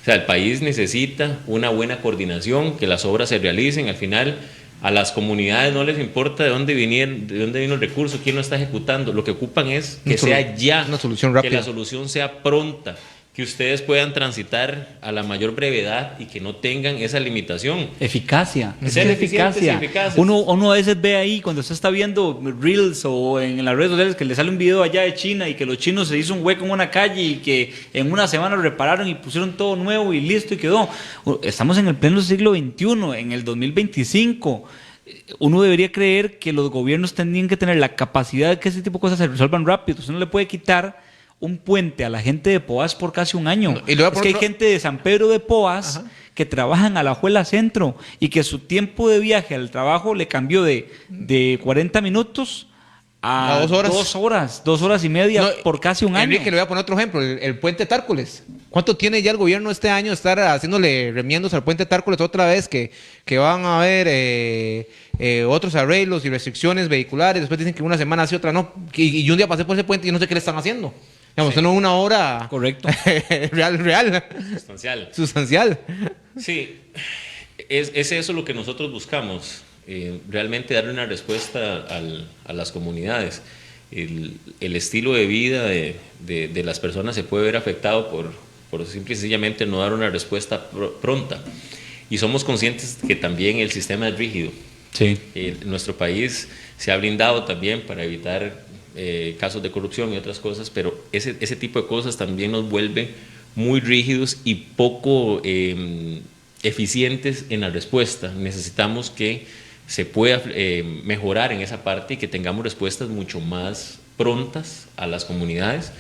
Speaker 3: O sea, el país necesita una buena coordinación, que las obras se realicen. Al final, a las comunidades no les importa de dónde vino el recurso, quién lo está ejecutando. Lo que ocupan es que sea ya,
Speaker 2: una solución rápida,
Speaker 3: que la solución sea pronta, que ustedes puedan transitar a la mayor brevedad y que no tengan esa limitación.
Speaker 1: Eficacia.
Speaker 3: Ser eficientes y eficaces.
Speaker 1: Uno a veces ve ahí, cuando usted está viendo Reels o en las redes sociales, que le sale un video allá de China y que los chinos se hizo un hueco en una calle y que en una semana lo repararon y pusieron todo nuevo y listo y quedó. Estamos en el pleno siglo XXI, en el 2025. Uno debería creer que los gobiernos tendrían que tener la capacidad de que ese tipo de cosas se resuelvan rápido. Usted no le puede quitar un puente a la gente de Poás por casi un año. Es que hay gente de San Pedro de Poás que trabajan a la Alajuela Centro y que su tiempo de viaje al trabajo le cambió de 40 minutos a
Speaker 2: 2 horas.
Speaker 1: 2 horas y media por casi un año.
Speaker 2: Enrique, le voy a poner otro ejemplo, el puente Tárcoles. ¿Cuánto tiene ya el gobierno este año de estar haciéndole remiendos al puente Tárcoles otra vez? Que van a haber otros arreglos y restricciones vehiculares, después dicen que una semana sí, otra no. Y un día pasé por ese puente y no sé qué le están haciendo. Digamos, no una hora.
Speaker 1: Correcto.
Speaker 2: real. Sustancial.
Speaker 3: Sí, es eso lo que nosotros buscamos. Realmente darle una respuesta a las comunidades. El estilo de vida de las personas se puede ver afectado por simple y sencillamente no dar una respuesta pronta. Y somos conscientes que también el sistema es rígido.
Speaker 1: Sí.
Speaker 3: Nuestro país se ha blindado también para evitar casos de corrupción y otras cosas, pero ese tipo de cosas también nos vuelve muy rígidos y poco eficientes en la respuesta. Necesitamos que se pueda mejorar en esa parte y que tengamos respuestas mucho más prontas a las comunidades.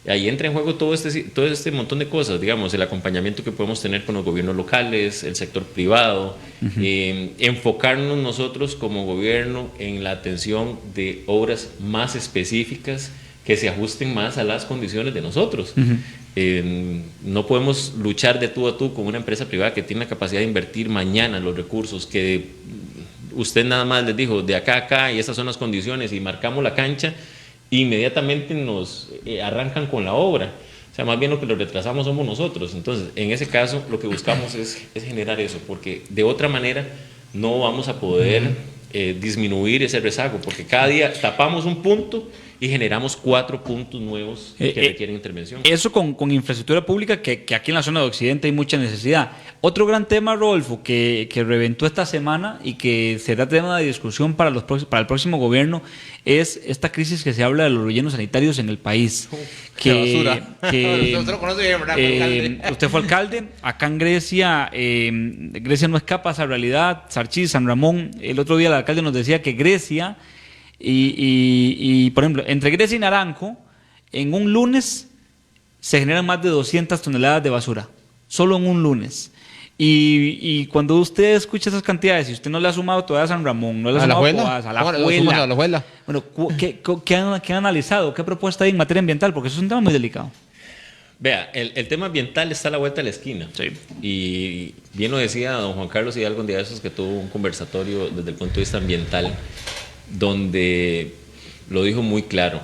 Speaker 3: Ahí entra en juego todo este montón de cosas, digamos, el acompañamiento que podemos tener con los gobiernos locales, el sector privado, enfocarnos nosotros como gobierno en la atención de obras más específicas que se ajusten más a las condiciones de nosotros. No podemos luchar de tú a tú con una empresa privada que tiene la capacidad de invertir mañana los recursos, que usted nada más les dijo de acá a acá y esas son las condiciones y marcamos la cancha, inmediatamente nos arrancan con la obra. O sea, más bien lo que lo retrasamos somos nosotros. Entonces, en ese caso, lo que buscamos es generar eso, porque de otra manera no vamos a poder disminuir ese rezago, porque cada día tapamos un punto y generamos 4 puntos nuevos que requieren intervención. Eso
Speaker 1: con infraestructura pública, que aquí en la zona de Occidente hay mucha necesidad. Otro gran tema, Rodolfo, que reventó esta semana y que será tema de discusión para el próximo gobierno, es esta crisis que se habla de los rellenos sanitarios en el país.
Speaker 2: ¡Qué basura! Usted lo conoce bien, ¿verdad?
Speaker 1: Usted fue alcalde. Acá en Grecia, Grecia no escapa a esa realidad. Sarchís, San Ramón, el otro día el alcalde nos decía que Grecia... Y, por ejemplo, entre Grecia y Naranjo, en un lunes se generan más de 200 toneladas de basura, solo en un lunes. Y cuando usted escucha esas cantidades, y usted no le ha sumado todavía a San Ramón, no le ha sumado a la Alajuela. Bueno, ¿qué han analizado? ¿Qué propuesta hay en materia ambiental? Porque eso es un tema muy delicado.
Speaker 3: Vea, el tema ambiental está a la vuelta de la esquina.
Speaker 1: Sí.
Speaker 3: Y bien lo decía don Juan Carlos Hidalgo un día de esos, que tuvo un conversatorio desde el punto de vista ambiental, donde lo dijo muy claro.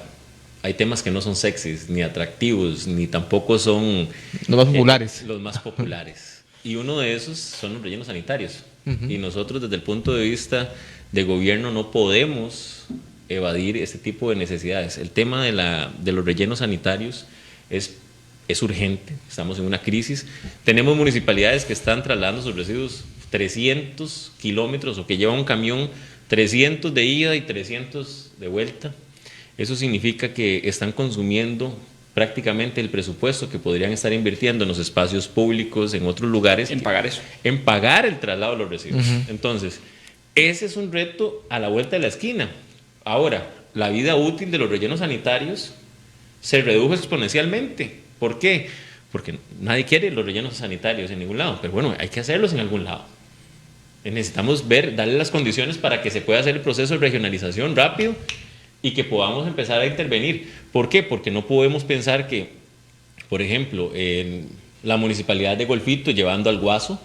Speaker 3: Hay temas que no son sexys, ni atractivos, ni tampoco son
Speaker 2: los más populares.
Speaker 3: Los más populares. Y uno de esos son los rellenos sanitarios. Y nosotros, desde el punto de vista de gobierno, no podemos evadir este tipo de necesidades. El tema de los rellenos sanitarios es urgente. Estamos en una crisis. Tenemos municipalidades que están trasladando sus residuos 300 kilómetros, o que llevan un camión 300 de ida y 300 de vuelta. Eso significa que están consumiendo prácticamente el presupuesto que podrían estar invirtiendo en los espacios públicos, en otros lugares.
Speaker 1: En pagar eso.
Speaker 3: En pagar el traslado de los residuos. Entonces, ese es un reto a la vuelta de la esquina. Ahora, la vida útil de los rellenos sanitarios se redujo exponencialmente. ¿Por qué? Porque nadie quiere los rellenos sanitarios en ningún lado. Pero bueno, hay que hacerlos en algún lado. Necesitamos darle las condiciones para que se pueda hacer el proceso de regionalización rápido y que podamos empezar a intervenir. ¿Por qué? Porque no podemos pensar que, por ejemplo, en la municipalidad de Golfito, llevando al Guaso,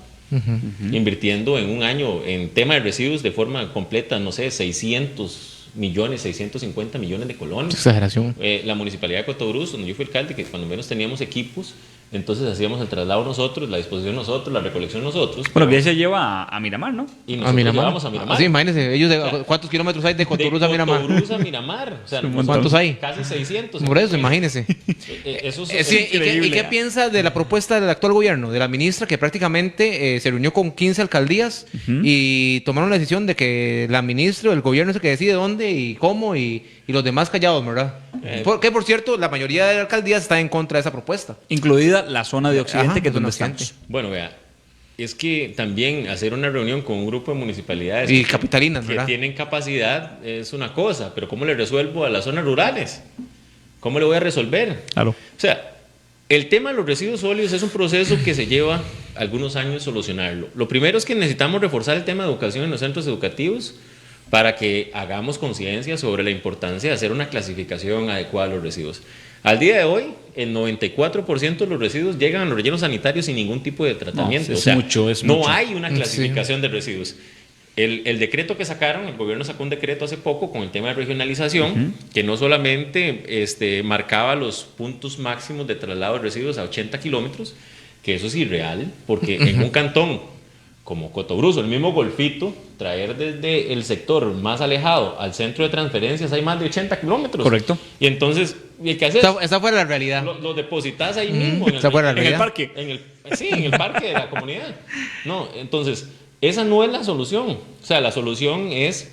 Speaker 3: invirtiendo en un año en tema de residuos de forma completa, no sé, 600 millones, 650 millones de colones.
Speaker 2: Exageración.
Speaker 3: La municipalidad de Cotobruz, donde yo fui alcalde, que cuando menos teníamos equipos, entonces hacíamos el traslado nosotros, la disposición nosotros, la recolección nosotros.
Speaker 1: Bueno, que ya se lleva a Miramar, ¿no?
Speaker 3: Y nosotros llevamos a Miramar.
Speaker 2: Sí, imagínense, ellos ¿cuántos kilómetros hay de Cotobruz a Miramar?
Speaker 3: De Cotobruz a Miramar. O sea,
Speaker 2: ¿Cuántos hay?
Speaker 3: Casi 600.
Speaker 2: Por eso, imagínense.
Speaker 3: Eso
Speaker 2: Sí, ¿y qué piensa de la propuesta del actual gobierno, de la ministra, que prácticamente se reunió con 15 alcaldías y tomaron la decisión de que la ministra o el gobierno es el que decide dónde y cómo y los demás callados, ¿verdad? Porque, por cierto, la mayoría de las alcaldías está en contra de esa propuesta.
Speaker 1: Incluida la zona de Occidente,
Speaker 2: Ajá,
Speaker 1: que es donde
Speaker 2: zona
Speaker 1: estamos.
Speaker 3: Bueno, vea, es que también hacer una reunión con un grupo de municipalidades
Speaker 2: Y capitalinas,
Speaker 3: que
Speaker 2: ¿verdad?
Speaker 3: tienen capacidad es una cosa, pero ¿cómo le resuelvo a las zonas rurales? ¿Cómo le voy a resolver?
Speaker 1: Claro.
Speaker 3: O sea, el tema de los residuos sólidos es un proceso que se lleva algunos años solucionarlo. Lo primero es que necesitamos reforzar el tema de educación en los centros educativos para que hagamos conciencia sobre la importancia de hacer una clasificación adecuada de los residuos. Al día de hoy, el 94% de los residuos llegan a los rellenos sanitarios sin ningún tipo de tratamiento.
Speaker 1: No, es
Speaker 3: o sea,
Speaker 1: mucho, es
Speaker 3: no
Speaker 1: mucho.
Speaker 3: hay una clasificación de residuos. El decreto que sacaron, el gobierno sacó un decreto hace poco con el tema de regionalización, que no solamente marcaba los puntos máximos de traslado de residuos a 80 kilómetros, que eso es irreal, porque en un cantón como Cotobruz, el mismo Golfito, traer desde el sector más alejado al centro de transferencias hay más de 80 kilómetros.
Speaker 1: Correcto.
Speaker 3: Y entonces, ¿qué haces?
Speaker 2: Esa fue la realidad.
Speaker 3: Lo depositas ahí mismo.
Speaker 2: Esa fue la
Speaker 1: En el
Speaker 2: realidad.
Speaker 1: parque.
Speaker 3: Sí, en el parque de la comunidad. No, entonces, esa no es la solución. O sea, la solución es...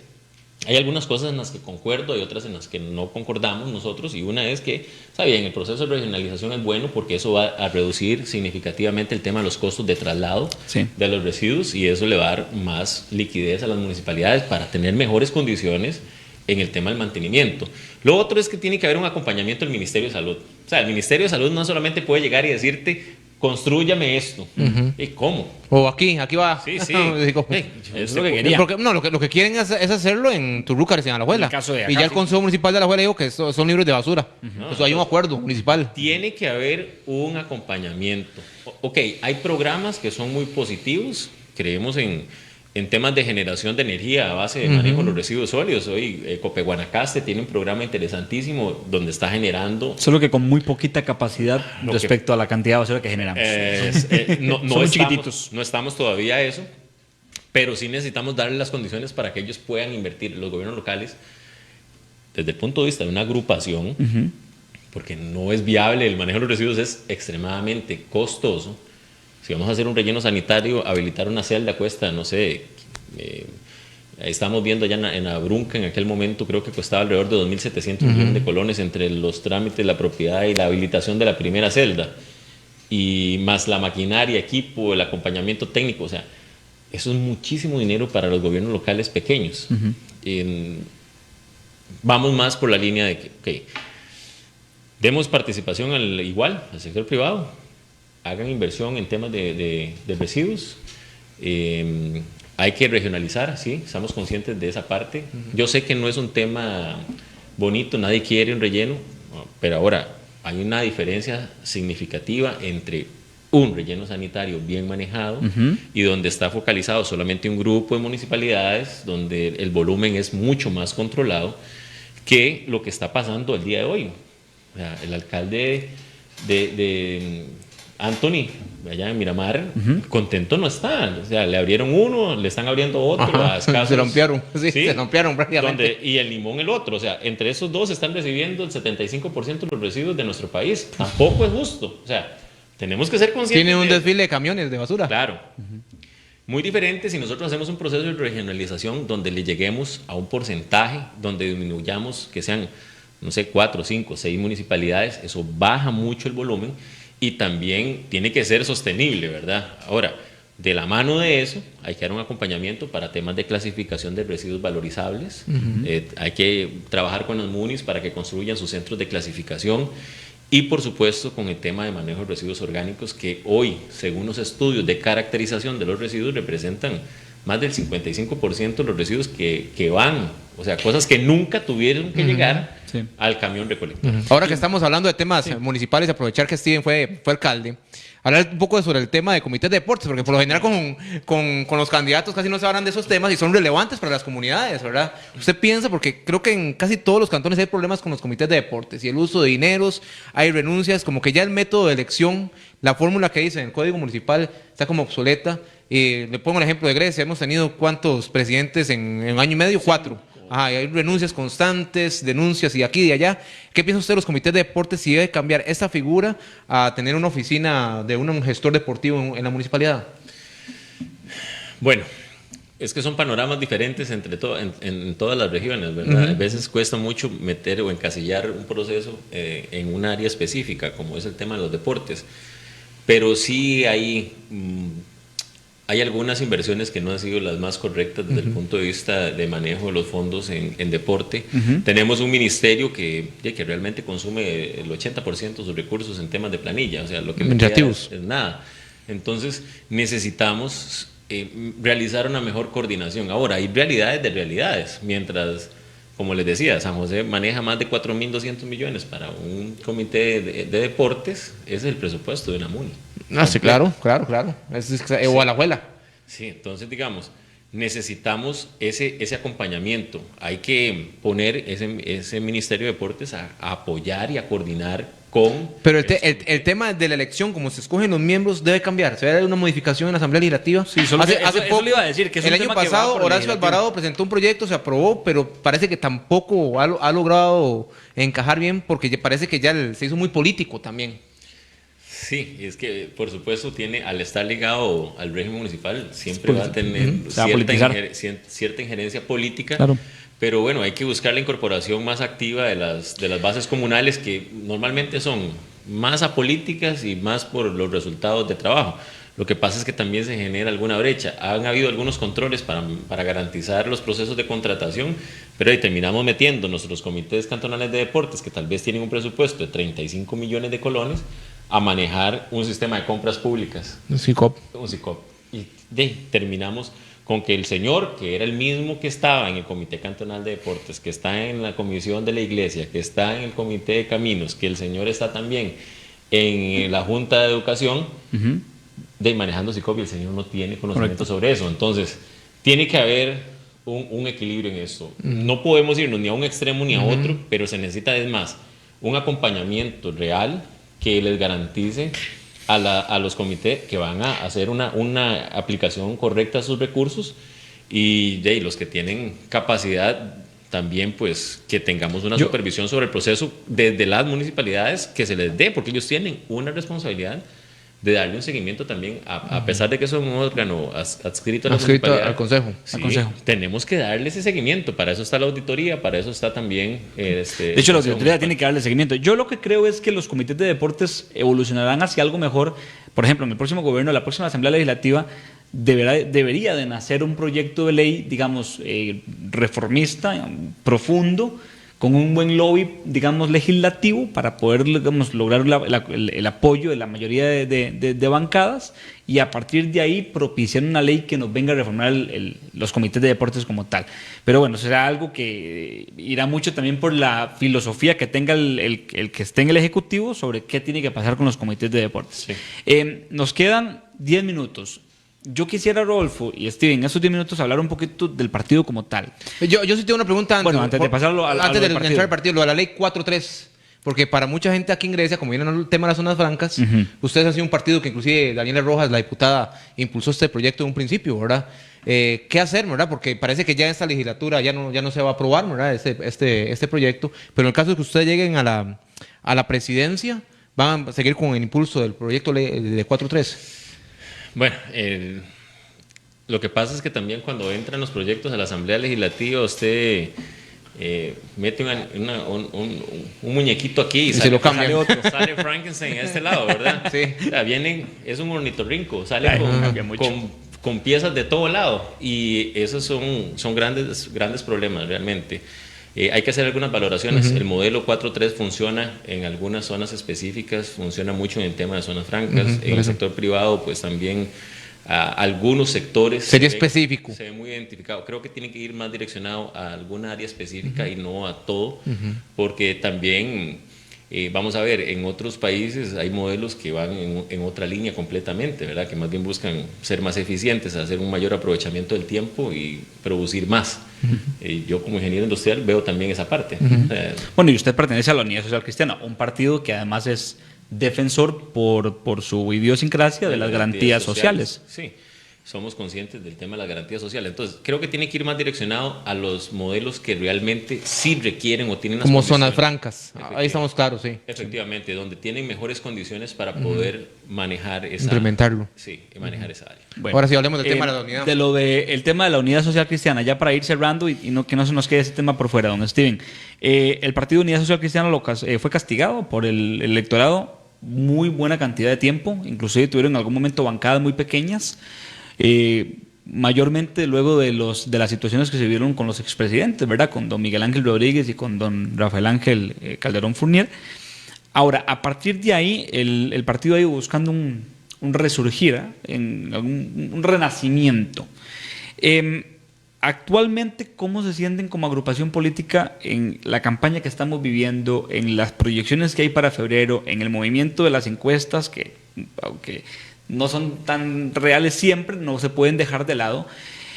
Speaker 3: Hay algunas cosas en las que concuerdo y otras en las que no concordamos nosotros, y una es que, está bien, el proceso de regionalización es bueno porque eso va a reducir significativamente el tema de los costos de traslado de los residuos, y eso le va a dar más liquidez a las municipalidades para tener mejores condiciones en el tema del mantenimiento. Lo otro es que tiene que haber un acompañamiento del Ministerio de Salud. O sea, el Ministerio de Salud no solamente puede llegar y decirte, constrúyame esto. ¿Y cómo?
Speaker 2: O aquí va.
Speaker 3: Sí, sí.
Speaker 2: Digo,
Speaker 1: Es lo que quería.
Speaker 2: porque, no, lo que quieren es hacerlo en Turrúcares, en Alajuela.
Speaker 1: En el caso de acá,
Speaker 2: y ya el
Speaker 1: sí.
Speaker 2: Consejo Municipal de Alajuela dijo que son libres de basura. Eso hay un acuerdo municipal.
Speaker 3: Tiene que haber un acompañamiento. Ok, hay programas que son muy positivos. Creemos en temas de generación de energía a base de manejo de los residuos sólidos. Hoy Copeguanacaste tiene un programa interesantísimo donde está generando...
Speaker 1: Solo que con muy poquita capacidad respecto a la cantidad de basura que generamos.
Speaker 3: no
Speaker 1: Somos
Speaker 3: estamos,
Speaker 1: chiquititos.
Speaker 3: no estamos todavía a eso, pero sí necesitamos darle las condiciones para que ellos puedan invertir, los gobiernos locales, desde el punto de vista de una agrupación, porque no es viable, el manejo de los residuos es extremadamente costoso. Si vamos a hacer un relleno sanitario, habilitar una celda cuesta, no sé, estamos viendo ya en la Brunca, en aquel momento creo que costaba alrededor de 2.700 millones de colones entre los trámites, la propiedad y la habilitación de la primera celda, y más la maquinaria, equipo, el acompañamiento técnico. O sea, eso es muchísimo dinero para los gobiernos locales pequeños. Vamos más por la línea de que, okay, demos participación igual al sector privado, hagan inversión en temas de residuos. Hay que regionalizar, sí, estamos conscientes de esa parte. Yo sé que no es un tema bonito, nadie quiere un relleno, pero ahora hay una diferencia significativa entre un relleno sanitario bien manejado y donde está focalizado solamente un grupo de municipalidades, donde el volumen es mucho más controlado que lo que está pasando el día de hoy. O sea, el alcalde de Anthony, allá en Miramar, contento no está. O sea, le abrieron uno, le están abriendo otro. A escasos,
Speaker 2: se rompieron, se rompieron prácticamente.
Speaker 3: Y el Limón el otro. O sea, entre esos dos están recibiendo el 75% de los residuos de nuestro país. Tampoco es justo. O sea, tenemos que ser conscientes.
Speaker 2: Tiene un desfile de camiones de basura.
Speaker 3: Claro. Muy diferente si nosotros hacemos un proceso de regionalización donde le lleguemos a un porcentaje, donde disminuyamos que sean, no sé, 4, 5, 6 municipalidades. Eso baja mucho el volumen. Y también tiene que ser sostenible, ¿verdad? Ahora, de la mano de eso, hay que dar un acompañamiento para temas de clasificación de residuos valorizables. Hay que trabajar con los munis para que construyan sus centros de clasificación. Y, por supuesto, con el tema de manejo de residuos orgánicos, que hoy, según los estudios de caracterización de los residuos, representan más del 55% de los residuos que van, o sea, cosas que nunca tuvieron que llegar al camión recolector.
Speaker 2: Ahora que estamos hablando de temas municipales, aprovechar que Steven fue alcalde, hablar un poco sobre el tema de comités de deportes, porque por lo general con los candidatos casi no se hablan de esos temas y son relevantes para las comunidades, ¿verdad? Usted piensa, porque creo que en casi todos los cantones hay problemas con los comités de deportes y el uso de dineros, hay renuncias, como que ya el método de elección, la fórmula que dice en el Código Municipal está como obsoleta. Le pongo el ejemplo de Grecia, hemos tenido ¿cuántos presidentes en un año y medio? 4. Ajá, y hay renuncias constantes, denuncias y aquí y allá. ¿Qué piensa usted de los comités de deportes si debe cambiar esta figura a tener una oficina de un gestor deportivo en la municipalidad?
Speaker 3: Bueno, es que son panoramas diferentes en todas las regiones, ¿verdad? A veces cuesta mucho meter o encasillar un proceso en un área específica, como es el tema de los deportes. Pero sí hay algunas inversiones que no han sido las más correctas desde el punto de vista de manejo de los fondos en deporte. Tenemos un ministerio que realmente consume el 80% de sus recursos en temas de planilla, o sea, lo que le queda es nada. Entonces, necesitamos realizar una mejor coordinación. Ahora, hay realidades de realidades, mientras, como les decía, San José maneja más de 4.200 millones para un comité de deportes, ese es el presupuesto de la MUNI.
Speaker 2: Sí, claro. O a la abuela.
Speaker 3: Sí, entonces, digamos, necesitamos ese acompañamiento. Hay que poner ese Ministerio de Deportes a apoyar y a coordinar con...
Speaker 2: Pero el tema de la elección, como se escogen los miembros, debe cambiar. ¿Se debe dar una modificación en la Asamblea Legislativa?
Speaker 1: Sí, eso le iba a decir, que es
Speaker 2: el
Speaker 1: un
Speaker 2: año
Speaker 1: tema
Speaker 2: pasado
Speaker 1: que va por
Speaker 2: Horacio Alvarado presentó un proyecto, se aprobó, pero parece que tampoco ha logrado encajar bien, porque parece que ya se hizo muy político también.
Speaker 3: Sí, es que por supuesto al estar ligado al régimen municipal siempre va a tener cierta injerencia política,
Speaker 1: claro.
Speaker 3: Pero bueno, hay que buscar la incorporación más activa de las bases comunales, que normalmente son más apolíticas y más por los resultados de trabajo. Lo que pasa es que también se genera alguna brecha. Han habido algunos controles para garantizar los procesos de contratación, pero ahí terminamos metiendo nuestros comités cantonales de deportes, que tal vez tienen un presupuesto de 35 millones de colones, a manejar un sistema de compras públicas.
Speaker 2: Un SICOP.
Speaker 3: Y terminamos con que el señor, que era el mismo que estaba en el Comité Cantonal de Deportes, que está en la Comisión de la Iglesia, que está en el Comité de Caminos, que el señor está también en la Junta de Educación, manejando SICOP, y el señor no tiene conocimiento sobre eso. Entonces, tiene que haber un equilibrio en esto. No podemos irnos ni a un extremo ni a otro, pero se necesita, es más, un acompañamiento real que les garantice a los comités que van a hacer una aplicación correcta a sus recursos, y los que tienen capacidad también, pues, que tengamos una supervisión sobre el proceso desde las municipalidades, que se les dé, porque ellos tienen una responsabilidad de darle un seguimiento también, a pesar de que son un órgano adscrito
Speaker 2: al Consejo.
Speaker 3: Sí, tenemos que darle ese seguimiento. Para eso está la auditoría, para eso está también...
Speaker 1: de hecho, la auditoría tiene que darle seguimiento. Yo lo que creo es que los comités de deportes evolucionarán hacia algo mejor. Por ejemplo, en el próximo gobierno, la próxima Asamblea Legislativa, debería de nacer un proyecto de ley, digamos, reformista, profundo, con un buen lobby, digamos, legislativo, para poder, digamos, lograr el apoyo de la mayoría de bancadas, y a partir de ahí propiciar una ley que nos venga a reformar los comités de deportes como tal. Pero bueno, será algo que irá mucho también por la filosofía que tenga el que esté en el Ejecutivo sobre qué tiene que pasar con los comités de deportes. Sí. Nos quedan 10 minutos. Yo quisiera, Rodolfo y Steven, en esos 10 minutos hablar un poquito del partido como tal.
Speaker 2: Yo sí tengo una pregunta
Speaker 1: antes de pasarlo
Speaker 2: antes de entrar al partido, lo de la ley 4.3. Porque para mucha gente aquí en Grecia, como viene el tema de las zonas francas, ustedes han sido un partido que inclusive Daniela Rojas, la diputada, impulsó este proyecto de un principio, ¿verdad? ¿Qué hacer, verdad? Porque parece que ya en esta legislatura ya no se va a aprobar, ¿verdad? Este proyecto. Pero en el caso de que ustedes lleguen a la presidencia, ¿van a seguir con el impulso del proyecto de 4.3?
Speaker 3: Bueno, lo que pasa es que también cuando entran los proyectos a la Asamblea Legislativa, usted mete un muñequito aquí y
Speaker 2: se lo cambia.
Speaker 3: Sale Frankenstein a este lado, ¿verdad? Sí. O sea, es un ornitorrinco, sale con piezas de todo lado, y esos son grandes problemas realmente. Hay que hacer algunas valoraciones. El modelo 4.3 funciona en algunas zonas específicas, funciona mucho en el tema de zonas francas. En el sector privado, pues también algunos sectores...
Speaker 2: Sería específico.
Speaker 3: Se ve muy identificado. Creo que tiene que ir más direccionado a alguna área específica y no a todo, porque también Vamos a ver, en otros países hay modelos que van en otra línea completamente, ¿verdad? Que más bien buscan ser más eficientes, hacer un mayor aprovechamiento del tiempo y producir más. Yo como ingeniero industrial veo también esa parte.
Speaker 1: Bueno, y usted pertenece a la Unidad Social Cristiana, un partido que además es defensor por su idiosincrasia de las garantías sociales.
Speaker 3: Sí, somos conscientes del tema de las garantías sociales. Entonces, creo que tiene que ir más direccionado a los modelos que realmente sí requieren o tienen las
Speaker 2: Como
Speaker 3: condiciones.
Speaker 2: zonas francas. Ahí estamos claros, sí.
Speaker 3: Efectivamente, donde tienen mejores condiciones para poder manejar esa...
Speaker 2: Implementarlo.
Speaker 3: Sí, y manejar esa área.
Speaker 1: Bueno,
Speaker 2: ahora sí, hablemos del tema de la unidad.
Speaker 1: El tema de la Unidad Social Cristiana, ya para ir cerrando y que no se nos quede ese tema por fuera, don Steven. El Partido Unidad Social Cristiana fue castigado por el electorado muy buena cantidad de tiempo, inclusive tuvieron en algún momento bancadas muy pequeñas, mayormente luego de las situaciones que se vieron con los expresidentes, ¿verdad? Con don Miguel Ángel Rodríguez y con don Rafael Ángel Calderón Fournier. Ahora, a partir de ahí, el partido ha ido buscando un resurgir, un renacimiento. Actualmente, ¿cómo se sienten como agrupación política en la campaña que estamos viviendo, en las proyecciones que hay para febrero, en el movimiento de las encuestas, que aunque no son tan reales siempre, no se pueden dejar de lado,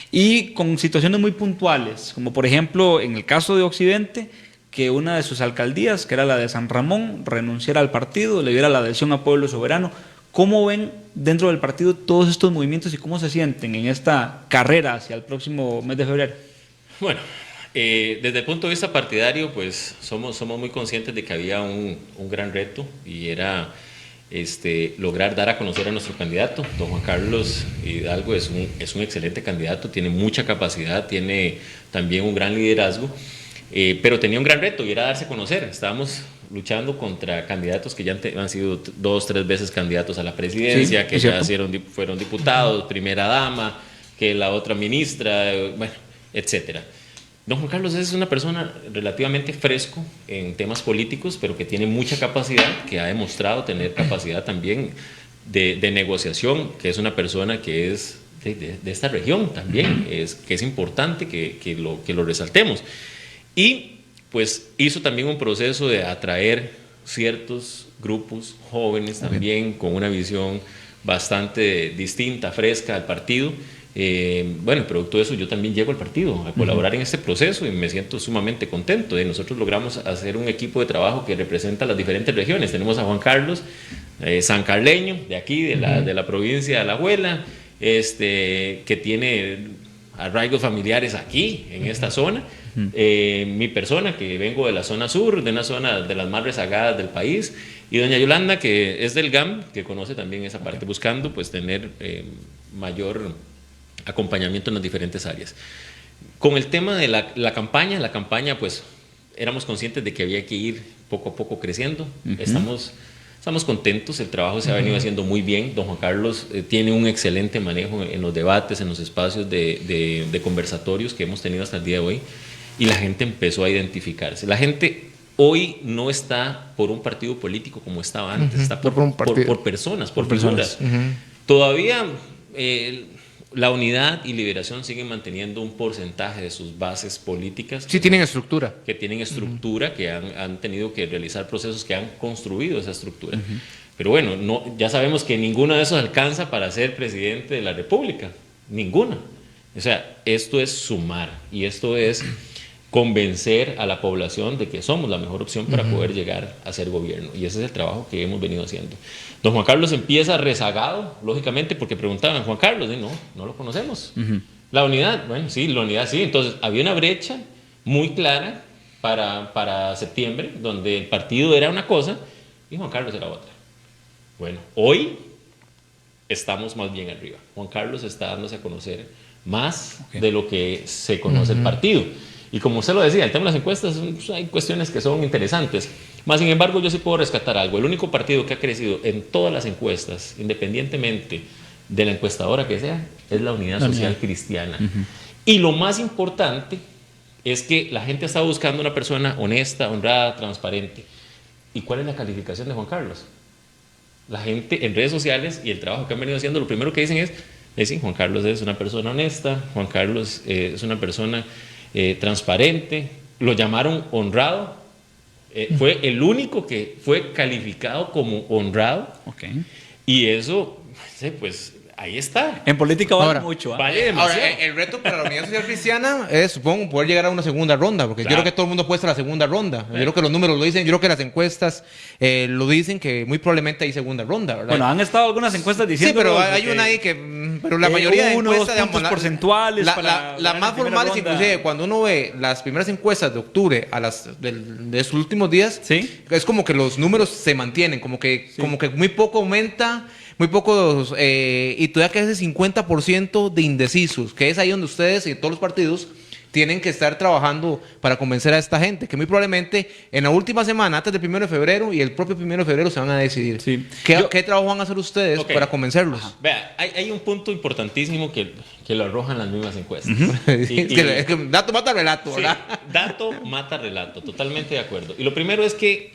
Speaker 1: y con situaciones muy puntuales, como por ejemplo en el caso de Occidente, que una de sus alcaldías, que era la de San Ramón, renunciara al partido, le diera la adhesión a Pueblo Soberano? ¿Cómo ven dentro del partido todos estos movimientos y cómo se sienten en esta carrera hacia el próximo mes de febrero?
Speaker 3: Bueno, desde el punto de vista partidario, pues somos muy conscientes de que había un gran reto y era lograr dar a conocer a nuestro candidato. Don Juan Carlos Hidalgo es un excelente candidato, tiene mucha capacidad, tiene también un gran liderazgo, pero tenía un gran reto y era darse a conocer. Estábamos luchando contra candidatos que ya han sido 2, 3 veces candidatos a la presidencia, sí, que ya fueron diputados, primera dama, que la otra ministra, bueno, etcétera. Don Juan Carlos es una persona relativamente fresco en temas políticos, pero que tiene mucha capacidad, que ha demostrado tener capacidad también de negociación, que es una persona que es de esta región también, que es importante que lo resaltemos. Y pues hizo también un proceso de atraer ciertos grupos jóvenes también con una visión bastante distinta, fresca al partido. Bueno, producto de eso yo también llego al partido a colaborar en este proceso y me siento sumamente contento. Nosotros logramos hacer un equipo de trabajo que representa las diferentes regiones. Tenemos a Juan Carlos, sancarleño, de aquí, de la provincia de Alajuela, que tiene arraigos familiares aquí, en esta zona. Mi persona, que vengo de la zona sur, de una zona de las más rezagadas del país, y doña Yolanda, que es del GAM, que conoce también esa parte, buscando pues tener mayor acompañamiento en las diferentes áreas. Con el tema de la campaña pues éramos conscientes de que había que ir poco a poco creciendo. Estamos contentos, el trabajo se ha venido haciendo muy bien. Don Juan Carlos tiene un excelente manejo en los debates, en los espacios de conversatorios que hemos tenido hasta el día de hoy, y la gente empezó a identificarse. La gente hoy no está por un partido político como estaba antes, está por personas, por figuras. Todavía la Unidad y Liberación siguen manteniendo un porcentaje de sus bases políticas.
Speaker 2: Sí, tienen estructura.
Speaker 3: Que tienen estructura, que han tenido que realizar procesos que han construido esa estructura. Pero bueno, ya sabemos que ninguno de esos alcanza para ser presidente de la República. Ninguna. O sea, esto es sumar y esto es convencer a la población de que somos la mejor opción para poder llegar a ser gobierno. Y ese es el trabajo que hemos venido haciendo. Don Juan Carlos empieza rezagado, lógicamente, porque preguntaban, Juan Carlos, no lo conocemos. La unidad, bueno, sí, la unidad sí. Entonces, había una brecha muy clara para septiembre, donde el partido era una cosa y Juan Carlos era otra. Bueno, hoy estamos más bien arriba. Juan Carlos está dándose a conocer más de lo que se conoce el partido. Y como usted lo decía, el tema de las encuestas, hay cuestiones que son interesantes. Más sin embargo, yo sí puedo rescatar algo. El único partido que ha crecido en todas las encuestas, independientemente de la encuestadora que sea, es la Unidad Social Cristiana. Y lo más importante es que la gente está buscando una persona honesta, honrada, transparente. ¿Y cuál es la calificación de Juan Carlos? La gente en redes sociales y el trabajo que han venido haciendo, lo primero que dicen es, Juan Carlos es una persona honesta, Juan Carlos es una persona transparente. Lo llamaron honrado, Fue el único que fue calificado como honrado.
Speaker 1: Ok.
Speaker 3: Y eso, sí, pues ahí está.
Speaker 1: En política vale
Speaker 2: Ahora,
Speaker 1: mucho. ¿Ah?
Speaker 3: Vale demasiado.
Speaker 2: Ahora, el reto para la Unidad Social Cristiana es, supongo, poder llegar a una segunda ronda, porque
Speaker 3: Claro.
Speaker 2: yo creo que todo el mundo apuesta a la segunda ronda. Yo creo que los números lo dicen, yo creo que las encuestas lo dicen, que muy probablemente hay segunda ronda, ¿verdad?
Speaker 1: Bueno, han estado algunas encuestas diciendo.
Speaker 2: sí, pero hay una ahí que... Pero la mayoría de
Speaker 1: 1 o 2
Speaker 2: encuestas...
Speaker 1: puntos porcentuales
Speaker 2: la
Speaker 1: para ganar
Speaker 2: más
Speaker 1: en primera
Speaker 2: formales,
Speaker 1: ronda.
Speaker 2: inclusive, cuando uno ve las primeras encuestas de octubre a las de sus últimos días,
Speaker 1: Sí.
Speaker 2: es como que los números se mantienen, como que muy poco aumenta, muy pocos, y todavía que ese 50% de indecisos, que es ahí donde ustedes y todos los partidos tienen que estar trabajando para convencer a esta gente, que muy probablemente en la última semana, antes del 1 de febrero y el propio 1 de febrero se van a decidir.
Speaker 1: Sí.
Speaker 2: ¿Qué trabajo van a hacer ustedes
Speaker 3: Ok.
Speaker 2: para convencerlos?
Speaker 3: Vea, hay un punto importantísimo que lo arrojan las mismas encuestas.
Speaker 2: Es que dato mata relato,
Speaker 3: Sí,
Speaker 2: ¿verdad?
Speaker 3: dato mata relato, totalmente de acuerdo. Y lo primero es que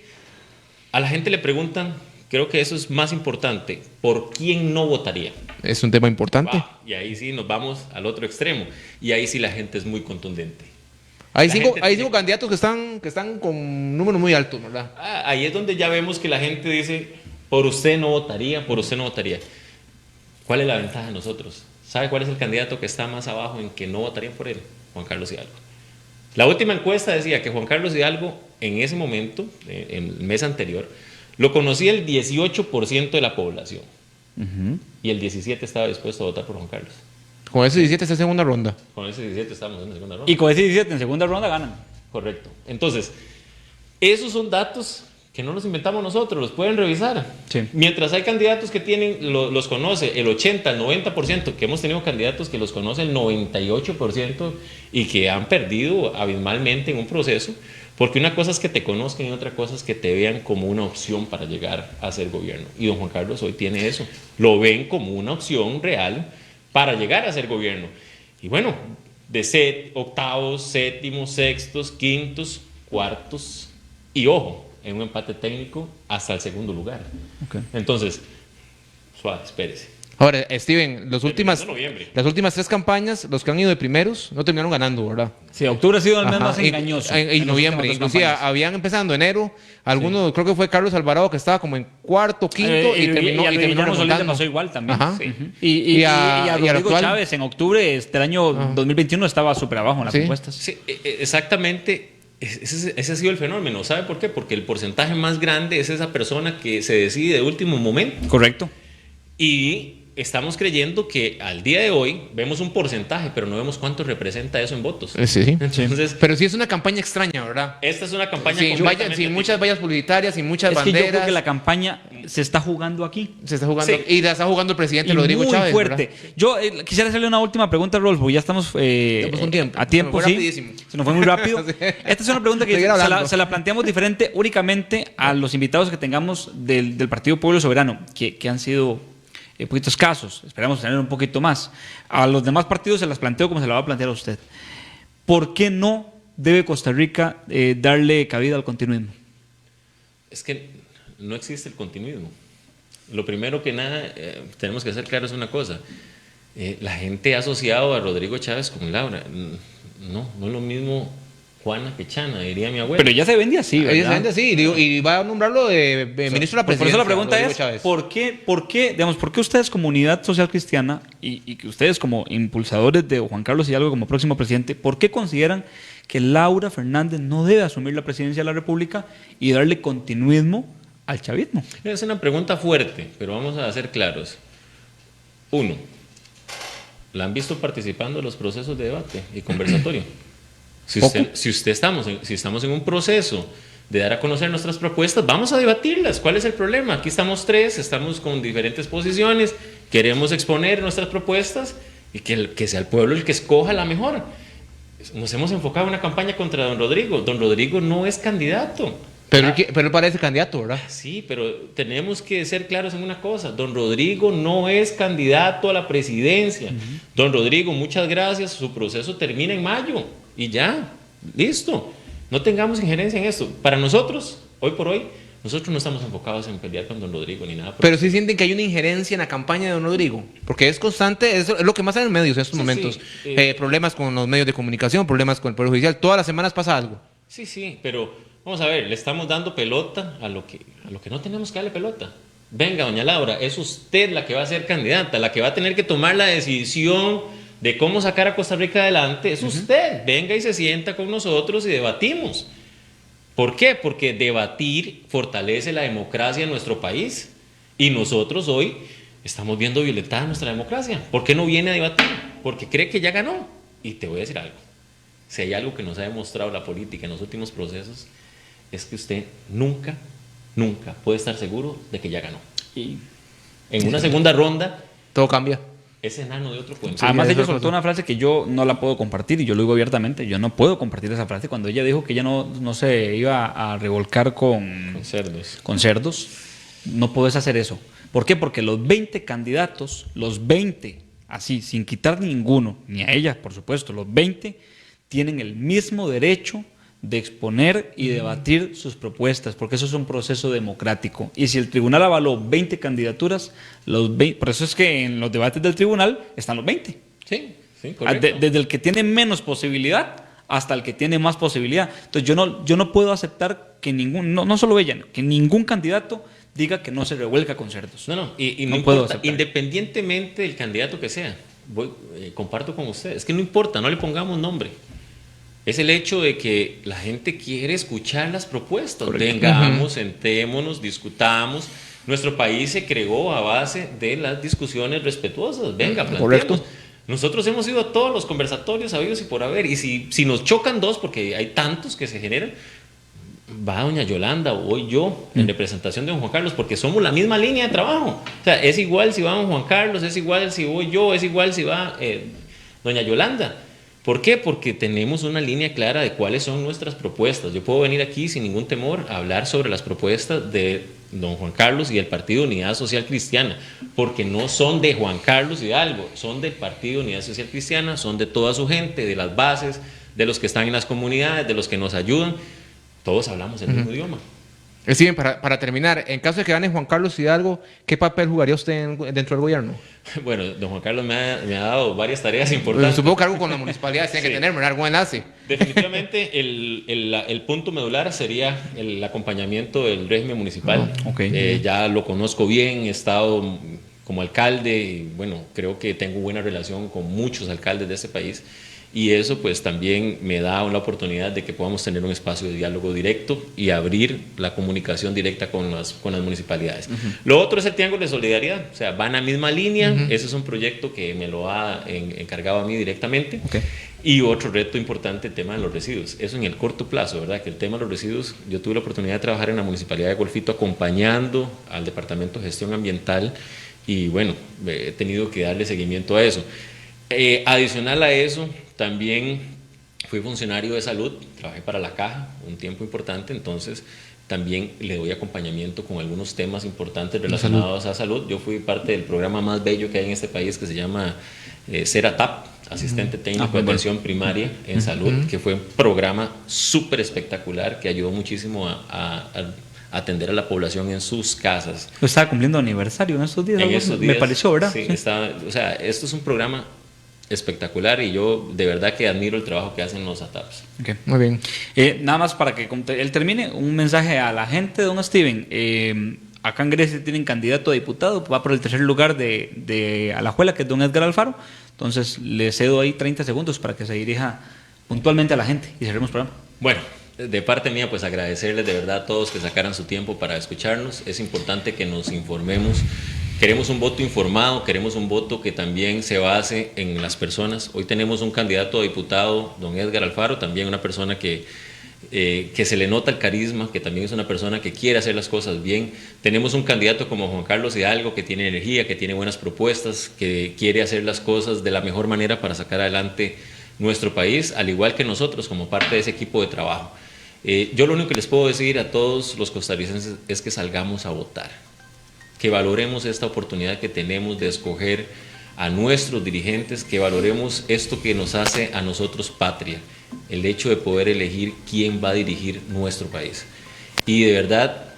Speaker 3: a la gente le preguntan, creo que eso es más importante, ¿por quién no votaría?
Speaker 2: Es un tema importante.
Speaker 3: Y ahí sí nos vamos al otro extremo. Y ahí sí la gente es muy contundente.
Speaker 2: Hay
Speaker 3: La
Speaker 2: cinco
Speaker 3: gente tiene-
Speaker 2: candidatos que están con números muy altos, ¿verdad?
Speaker 3: Ahí es donde ya vemos que la gente dice, por usted no votaría, por usted no votaría. ¿Cuál es la ventaja de nosotros? ¿Sabe cuál es el candidato que está más abajo en que no votarían por él? Juan Carlos Hidalgo. La última encuesta decía que Juan Carlos Hidalgo, en ese momento, en el mes anterior, lo conocía el 18% de la población. Y el 17% estaba dispuesto a votar por Juan Carlos.
Speaker 2: Con ese 17 está en segunda ronda.
Speaker 3: Con ese 17 estamos en la segunda ronda.
Speaker 1: Y con ese 17 en segunda ronda ganan.
Speaker 3: Correcto. Entonces, esos son datos que no los inventamos nosotros, los pueden revisar.
Speaker 1: Sí.
Speaker 3: Mientras hay candidatos que tienen, los conoce el 80, el 90%, que hemos tenido candidatos que los conoce el 98% y que han perdido abismalmente en un proceso, porque una cosa es que te conozcan y otra cosa es que te vean como una opción para llegar a ser gobierno. Y don Juan Carlos hoy tiene eso. Lo ven como una opción real para llegar a ser gobierno. Y bueno, de octavos, séptimos, sextos, quintos, cuartos y ojo, en un empate técnico hasta el segundo lugar.
Speaker 1: Ok.
Speaker 3: Entonces, suave, espérese.
Speaker 2: Ahora, Steven, las últimas
Speaker 3: noviembre.
Speaker 2: 3 campañas, los que han ido de primeros, no terminaron ganando, ¿verdad?
Speaker 1: Sí, octubre ha sido el mes
Speaker 2: Ajá,
Speaker 1: más engañoso.
Speaker 2: En
Speaker 1: en las
Speaker 2: noviembre,
Speaker 1: últimas dos
Speaker 2: inclusive
Speaker 1: campañas.
Speaker 2: habían empezando enero, algunos, creo que fue Carlos Alvarado que estaba como en cuarto, quinto y terminó
Speaker 1: a Luis Guillermo Solís le
Speaker 2: remontando.
Speaker 1: pasó igual también.
Speaker 2: Ajá.
Speaker 1: Sí. Y a
Speaker 2: al
Speaker 1: Rodrigo
Speaker 2: actual-
Speaker 1: Chávez en octubre del año 2021 estaba súper abajo en las
Speaker 2: Sí.
Speaker 1: encuestas.
Speaker 3: Sí, exactamente. Ese ha sido el fenómeno. ¿Sabe por qué? Porque el porcentaje más grande es esa persona que se decide de último momento.
Speaker 1: Correcto.
Speaker 3: Y estamos creyendo que al día de hoy vemos un porcentaje, pero no vemos cuánto representa eso en votos.
Speaker 2: Sí.
Speaker 3: Entonces,
Speaker 2: Pero sí es una campaña extraña, ¿verdad?
Speaker 3: esta es una campaña
Speaker 2: Sin muchas vallas publicitarias, sin muchas
Speaker 1: Es que yo
Speaker 2: banderas.
Speaker 1: creo que la campaña se está jugando aquí.
Speaker 2: Se está jugando.
Speaker 3: Sí.
Speaker 2: Y la está jugando el presidente
Speaker 1: Y
Speaker 2: Rodrigo
Speaker 1: muy
Speaker 2: Chávez.
Speaker 1: fuerte.
Speaker 2: ¿verdad?
Speaker 1: Yo quisiera hacerle una última pregunta a Rolfo. Ya estamos
Speaker 2: con tiempo.
Speaker 1: a tiempo,
Speaker 2: Se me fue
Speaker 1: sí.
Speaker 2: rapidísimo.
Speaker 1: Se nos fue muy rápido.
Speaker 2: Sí.
Speaker 1: Esta es una pregunta que
Speaker 2: Seguir hablando.
Speaker 1: se la planteamos diferente únicamente a los invitados que tengamos del Partido Pueblo Soberano, que han sido un poquito escasos. Esperamos tener un poquito más. A los demás partidos se las planteo como se la va a plantear a usted. ¿Por qué no debe Costa Rica darle cabida al continuismo?
Speaker 3: Es que no existe el continuismo. Lo primero que nada tenemos que hacer claro es una cosa. La gente ha asociado a Rodrigo Chávez con Laura. No es lo mismo Juana que Chana, diría mi abuelo.
Speaker 1: Pero ya se vende así, ¿verdad?
Speaker 2: Evidentemente sí, y va a nombrarlo de ministro de la
Speaker 1: Por
Speaker 2: presidencia.
Speaker 1: eso la pregunta
Speaker 2: Rodrigo
Speaker 1: es,
Speaker 2: Chávez.
Speaker 1: ¿por qué ustedes como Unidad Social Cristiana y que ustedes como impulsadores de Juan Carlos Hidalgo como próximo presidente, por qué consideran que Laura Fernández no debe asumir la presidencia de la República y darle continuismo al chavismo?
Speaker 3: Es una pregunta fuerte, pero vamos a ser claros. Uno, ¿la han visto participando en los procesos de debate y conversatorio? Si estamos en un proceso de dar a conocer nuestras propuestas, vamos a debatirlas. ¿Cuál es el problema? Aquí estamos 3, estamos con diferentes posiciones, queremos exponer nuestras propuestas y que sea el pueblo el que escoja la mejor. Nos hemos enfocado en una campaña contra don Rodrigo. Don Rodrigo no es candidato.
Speaker 2: Pero él parece candidato, ¿verdad?
Speaker 3: Sí, pero tenemos que ser claros en una cosa. Don Rodrigo no es candidato a la presidencia. Don Rodrigo, muchas gracias. Su proceso termina en mayo. Y ya, listo. No tengamos injerencia en esto. Para nosotros, hoy por hoy, nosotros no estamos enfocados en pelear con don Rodrigo ni nada.
Speaker 2: Pero sí sienten que hay una injerencia en la campaña de don Rodrigo. Porque es constante, es lo que más hay en medios en estos momentos.
Speaker 3: sí.
Speaker 2: Problemas con los medios de comunicación, problemas con el Poder Judicial. Todas las semanas pasa algo.
Speaker 3: Sí, pero Vamos a ver, le estamos dando pelota a lo que no tenemos que darle pelota. Venga, doña Laura, es usted la que va a ser candidata, la que va a tener que tomar la decisión de cómo sacar a Costa Rica adelante. Es usted. Venga y se sienta con nosotros y debatimos. ¿Por qué? Porque debatir fortalece la democracia en nuestro país. Y nosotros hoy estamos viendo violentada nuestra democracia. ¿Por qué no viene a debatir? Porque cree que ya ganó. Y te voy a decir algo. Si hay algo que nos ha demostrado la política en los últimos procesos, es que usted nunca puede estar seguro de que ya ganó. Y en una segunda ronda,
Speaker 2: Todo cambia.
Speaker 3: es enano de otro cuento.
Speaker 1: Además,
Speaker 2: Sí,
Speaker 1: ella
Speaker 2: esa
Speaker 1: soltó
Speaker 2: cosa.
Speaker 1: una frase que yo no la puedo compartir y yo lo digo abiertamente. Yo no puedo compartir esa frase. Cuando ella dijo que ella no se iba a revolcar
Speaker 3: Con cerdos.
Speaker 1: con cerdos, no puedes hacer eso. ¿Por qué? Porque los 20 candidatos, los 20, así, sin quitar ninguno, ni a ella, por supuesto, los 20 tienen el mismo derecho de exponer y debatir sus propuestas, porque eso es un proceso democrático. Y si el tribunal avaló 20 candidaturas, por eso es que en los debates del tribunal están los 20.
Speaker 3: Sí, correcto.
Speaker 1: Desde el que tiene menos posibilidad hasta el que tiene más posibilidad. Entonces yo no puedo aceptar que no solo ella, que ningún candidato diga que no se revuelca con cerdos.
Speaker 3: No, y
Speaker 1: No
Speaker 3: no
Speaker 1: puedo
Speaker 3: importa,
Speaker 1: aceptar.
Speaker 3: independientemente del candidato que sea, comparto con ustedes, es que no importa, no le pongamos nombre. Es el hecho de que la gente quiere escuchar las propuestas.
Speaker 1: Correcto.
Speaker 3: Vengamos, sentémonos, discutamos. Nuestro país se creó a base de las discusiones respetuosas. Venga, planteemos.
Speaker 1: Correcto.
Speaker 3: Nosotros hemos ido a todos los conversatorios habidos y por haber. Y si nos chocan dos, porque hay tantos que se generan, va doña Yolanda o voy yo en representación de don Juan Carlos, porque somos la misma línea de trabajo. O sea, es igual si va don Juan Carlos, es igual si voy yo, es igual si va doña Yolanda. ¿Por qué? Porque tenemos una línea clara de cuáles son nuestras propuestas. Yo puedo venir aquí sin ningún temor a hablar sobre las propuestas de don Juan Carlos y del Partido Unidad Social Cristiana, porque no son de Juan Carlos Hidalgo, son del Partido Unidad Social Cristiana, son de toda su gente, de las bases, de los que están en las comunidades, de los que nos ayudan. Todos hablamos el mismo idioma.
Speaker 2: Steven, para terminar, en caso de que gane Juan Carlos Hidalgo, ¿qué papel jugaría usted dentro del gobierno?
Speaker 3: Bueno, don Juan Carlos me ha dado varias tareas importantes.
Speaker 2: Supongo que algo con la municipalidad tiene
Speaker 3: Sí.
Speaker 2: que tener, ¿verdad? Algún enlace.
Speaker 3: Definitivamente el punto medular sería el acompañamiento del régimen municipal.
Speaker 1: Ok.
Speaker 3: Ya lo conozco bien, he estado como alcalde y bueno, creo que tengo buena relación con muchos alcaldes de este país y eso pues también me da la oportunidad de que podamos tener un espacio de diálogo directo y abrir la comunicación directa con las municipalidades. Lo otro es el Triángulo de Solidaridad, o sea, va en la misma línea, ese es un proyecto que me lo ha encargado a mí directamente.
Speaker 1: Ok.
Speaker 3: Y otro reto importante, el tema de los residuos. Eso en el corto plazo, ¿verdad? Que el tema de los residuos, yo tuve la oportunidad de trabajar en la Municipalidad de Golfito acompañando al Departamento de Gestión Ambiental y bueno, he tenido que darle seguimiento a eso. Adicional a eso, también fui funcionario de salud, trabajé para la Caja un tiempo importante, entonces también le doy acompañamiento con algunos temas importantes relacionados a salud. Yo fui parte del programa más bello que hay en este país que se llama CERATAP, Asistente Técnico de Atención Primaria en Salud, que fue un programa súper espectacular que ayudó muchísimo a atender a la población en sus casas.
Speaker 1: Yo estaba cumpliendo aniversario en estos días.
Speaker 3: En
Speaker 1: algo
Speaker 3: estos
Speaker 1: así.
Speaker 3: días,
Speaker 1: Me pareció, ¿verdad?
Speaker 3: Sí,
Speaker 1: Sí.
Speaker 3: o sea, esto es un programa espectacular y yo de verdad que admiro el trabajo que hacen los ATAPs.
Speaker 1: Ok.
Speaker 2: Muy bien.
Speaker 1: Nada más para que él termine, un mensaje a la gente, don Steven. Acá en Grecia tienen candidato a diputado, va por el tercer lugar de Alajuela, que es don Edgar Alfaro. Entonces le cedo ahí 30 segundos para que se dirija puntualmente a la gente y cerremos el programa.
Speaker 3: Bueno, de parte mía, pues agradecerles de verdad a todos que sacaran su tiempo para escucharnos. Es importante que nos informemos. Queremos un voto informado, queremos un voto que también se base en las personas. Hoy tenemos un candidato a diputado, don Edgar Alfaro, también una persona que se le nota el carisma, que también es una persona que quiere hacer las cosas bien. Tenemos un candidato como Juan Carlos Hidalgo, que tiene energía, que tiene buenas propuestas, que quiere hacer las cosas de la mejor manera para sacar adelante nuestro país, al igual que nosotros como parte de ese equipo de trabajo. Yo lo único que les puedo decir a todos los costarricenses es que salgamos a votar, que valoremos esta oportunidad que tenemos de escoger a nuestros dirigentes, que valoremos esto que nos hace a nosotros patria, el hecho de poder elegir quién va a dirigir nuestro país. Y de verdad,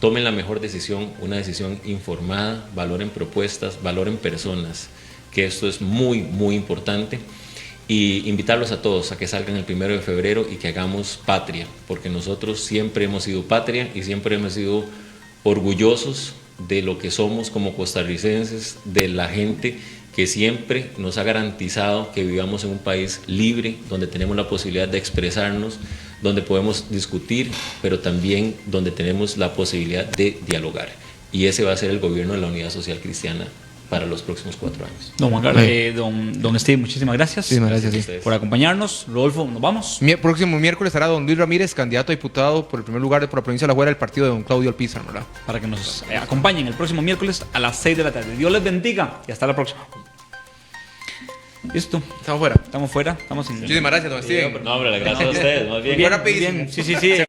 Speaker 3: tomen la mejor decisión, una decisión informada, valoren propuestas, valoren personas, que esto es muy, muy importante. y invitarlos a todos a que salgan el 1 de febrero y que hagamos patria, porque nosotros siempre hemos sido patria y siempre hemos sido orgullosos de lo que somos como costarricenses, de la gente que siempre nos ha garantizado que vivamos en un país libre, donde tenemos la posibilidad de expresarnos, donde podemos discutir, pero también donde tenemos la posibilidad de dialogar. Y ese va a ser el gobierno de la Unidad Social Cristiana para los próximos 4 años.
Speaker 1: Don Juan Carlos, don Steve, muchísimas gracias.
Speaker 2: Muchísimas gracias, sí.
Speaker 1: Por acompañarnos. Rodolfo, nos vamos.
Speaker 2: Próximo miércoles estará don Luis Ramírez, candidato a diputado por el primer lugar por la provincia de La Guaira del partido de don Claudio Alpizar, ¿verdad?
Speaker 1: Para que nos acompañen el próximo miércoles a las 6 de la tarde. Dios les bendiga y hasta la próxima. Listo.
Speaker 2: Estamos fuera.
Speaker 1: Estamos fuera. Estamos sin...
Speaker 2: Muchísimas gracias, don Steven.
Speaker 3: No, hombre, gracias a ustedes, más bien.
Speaker 1: Bien, sí.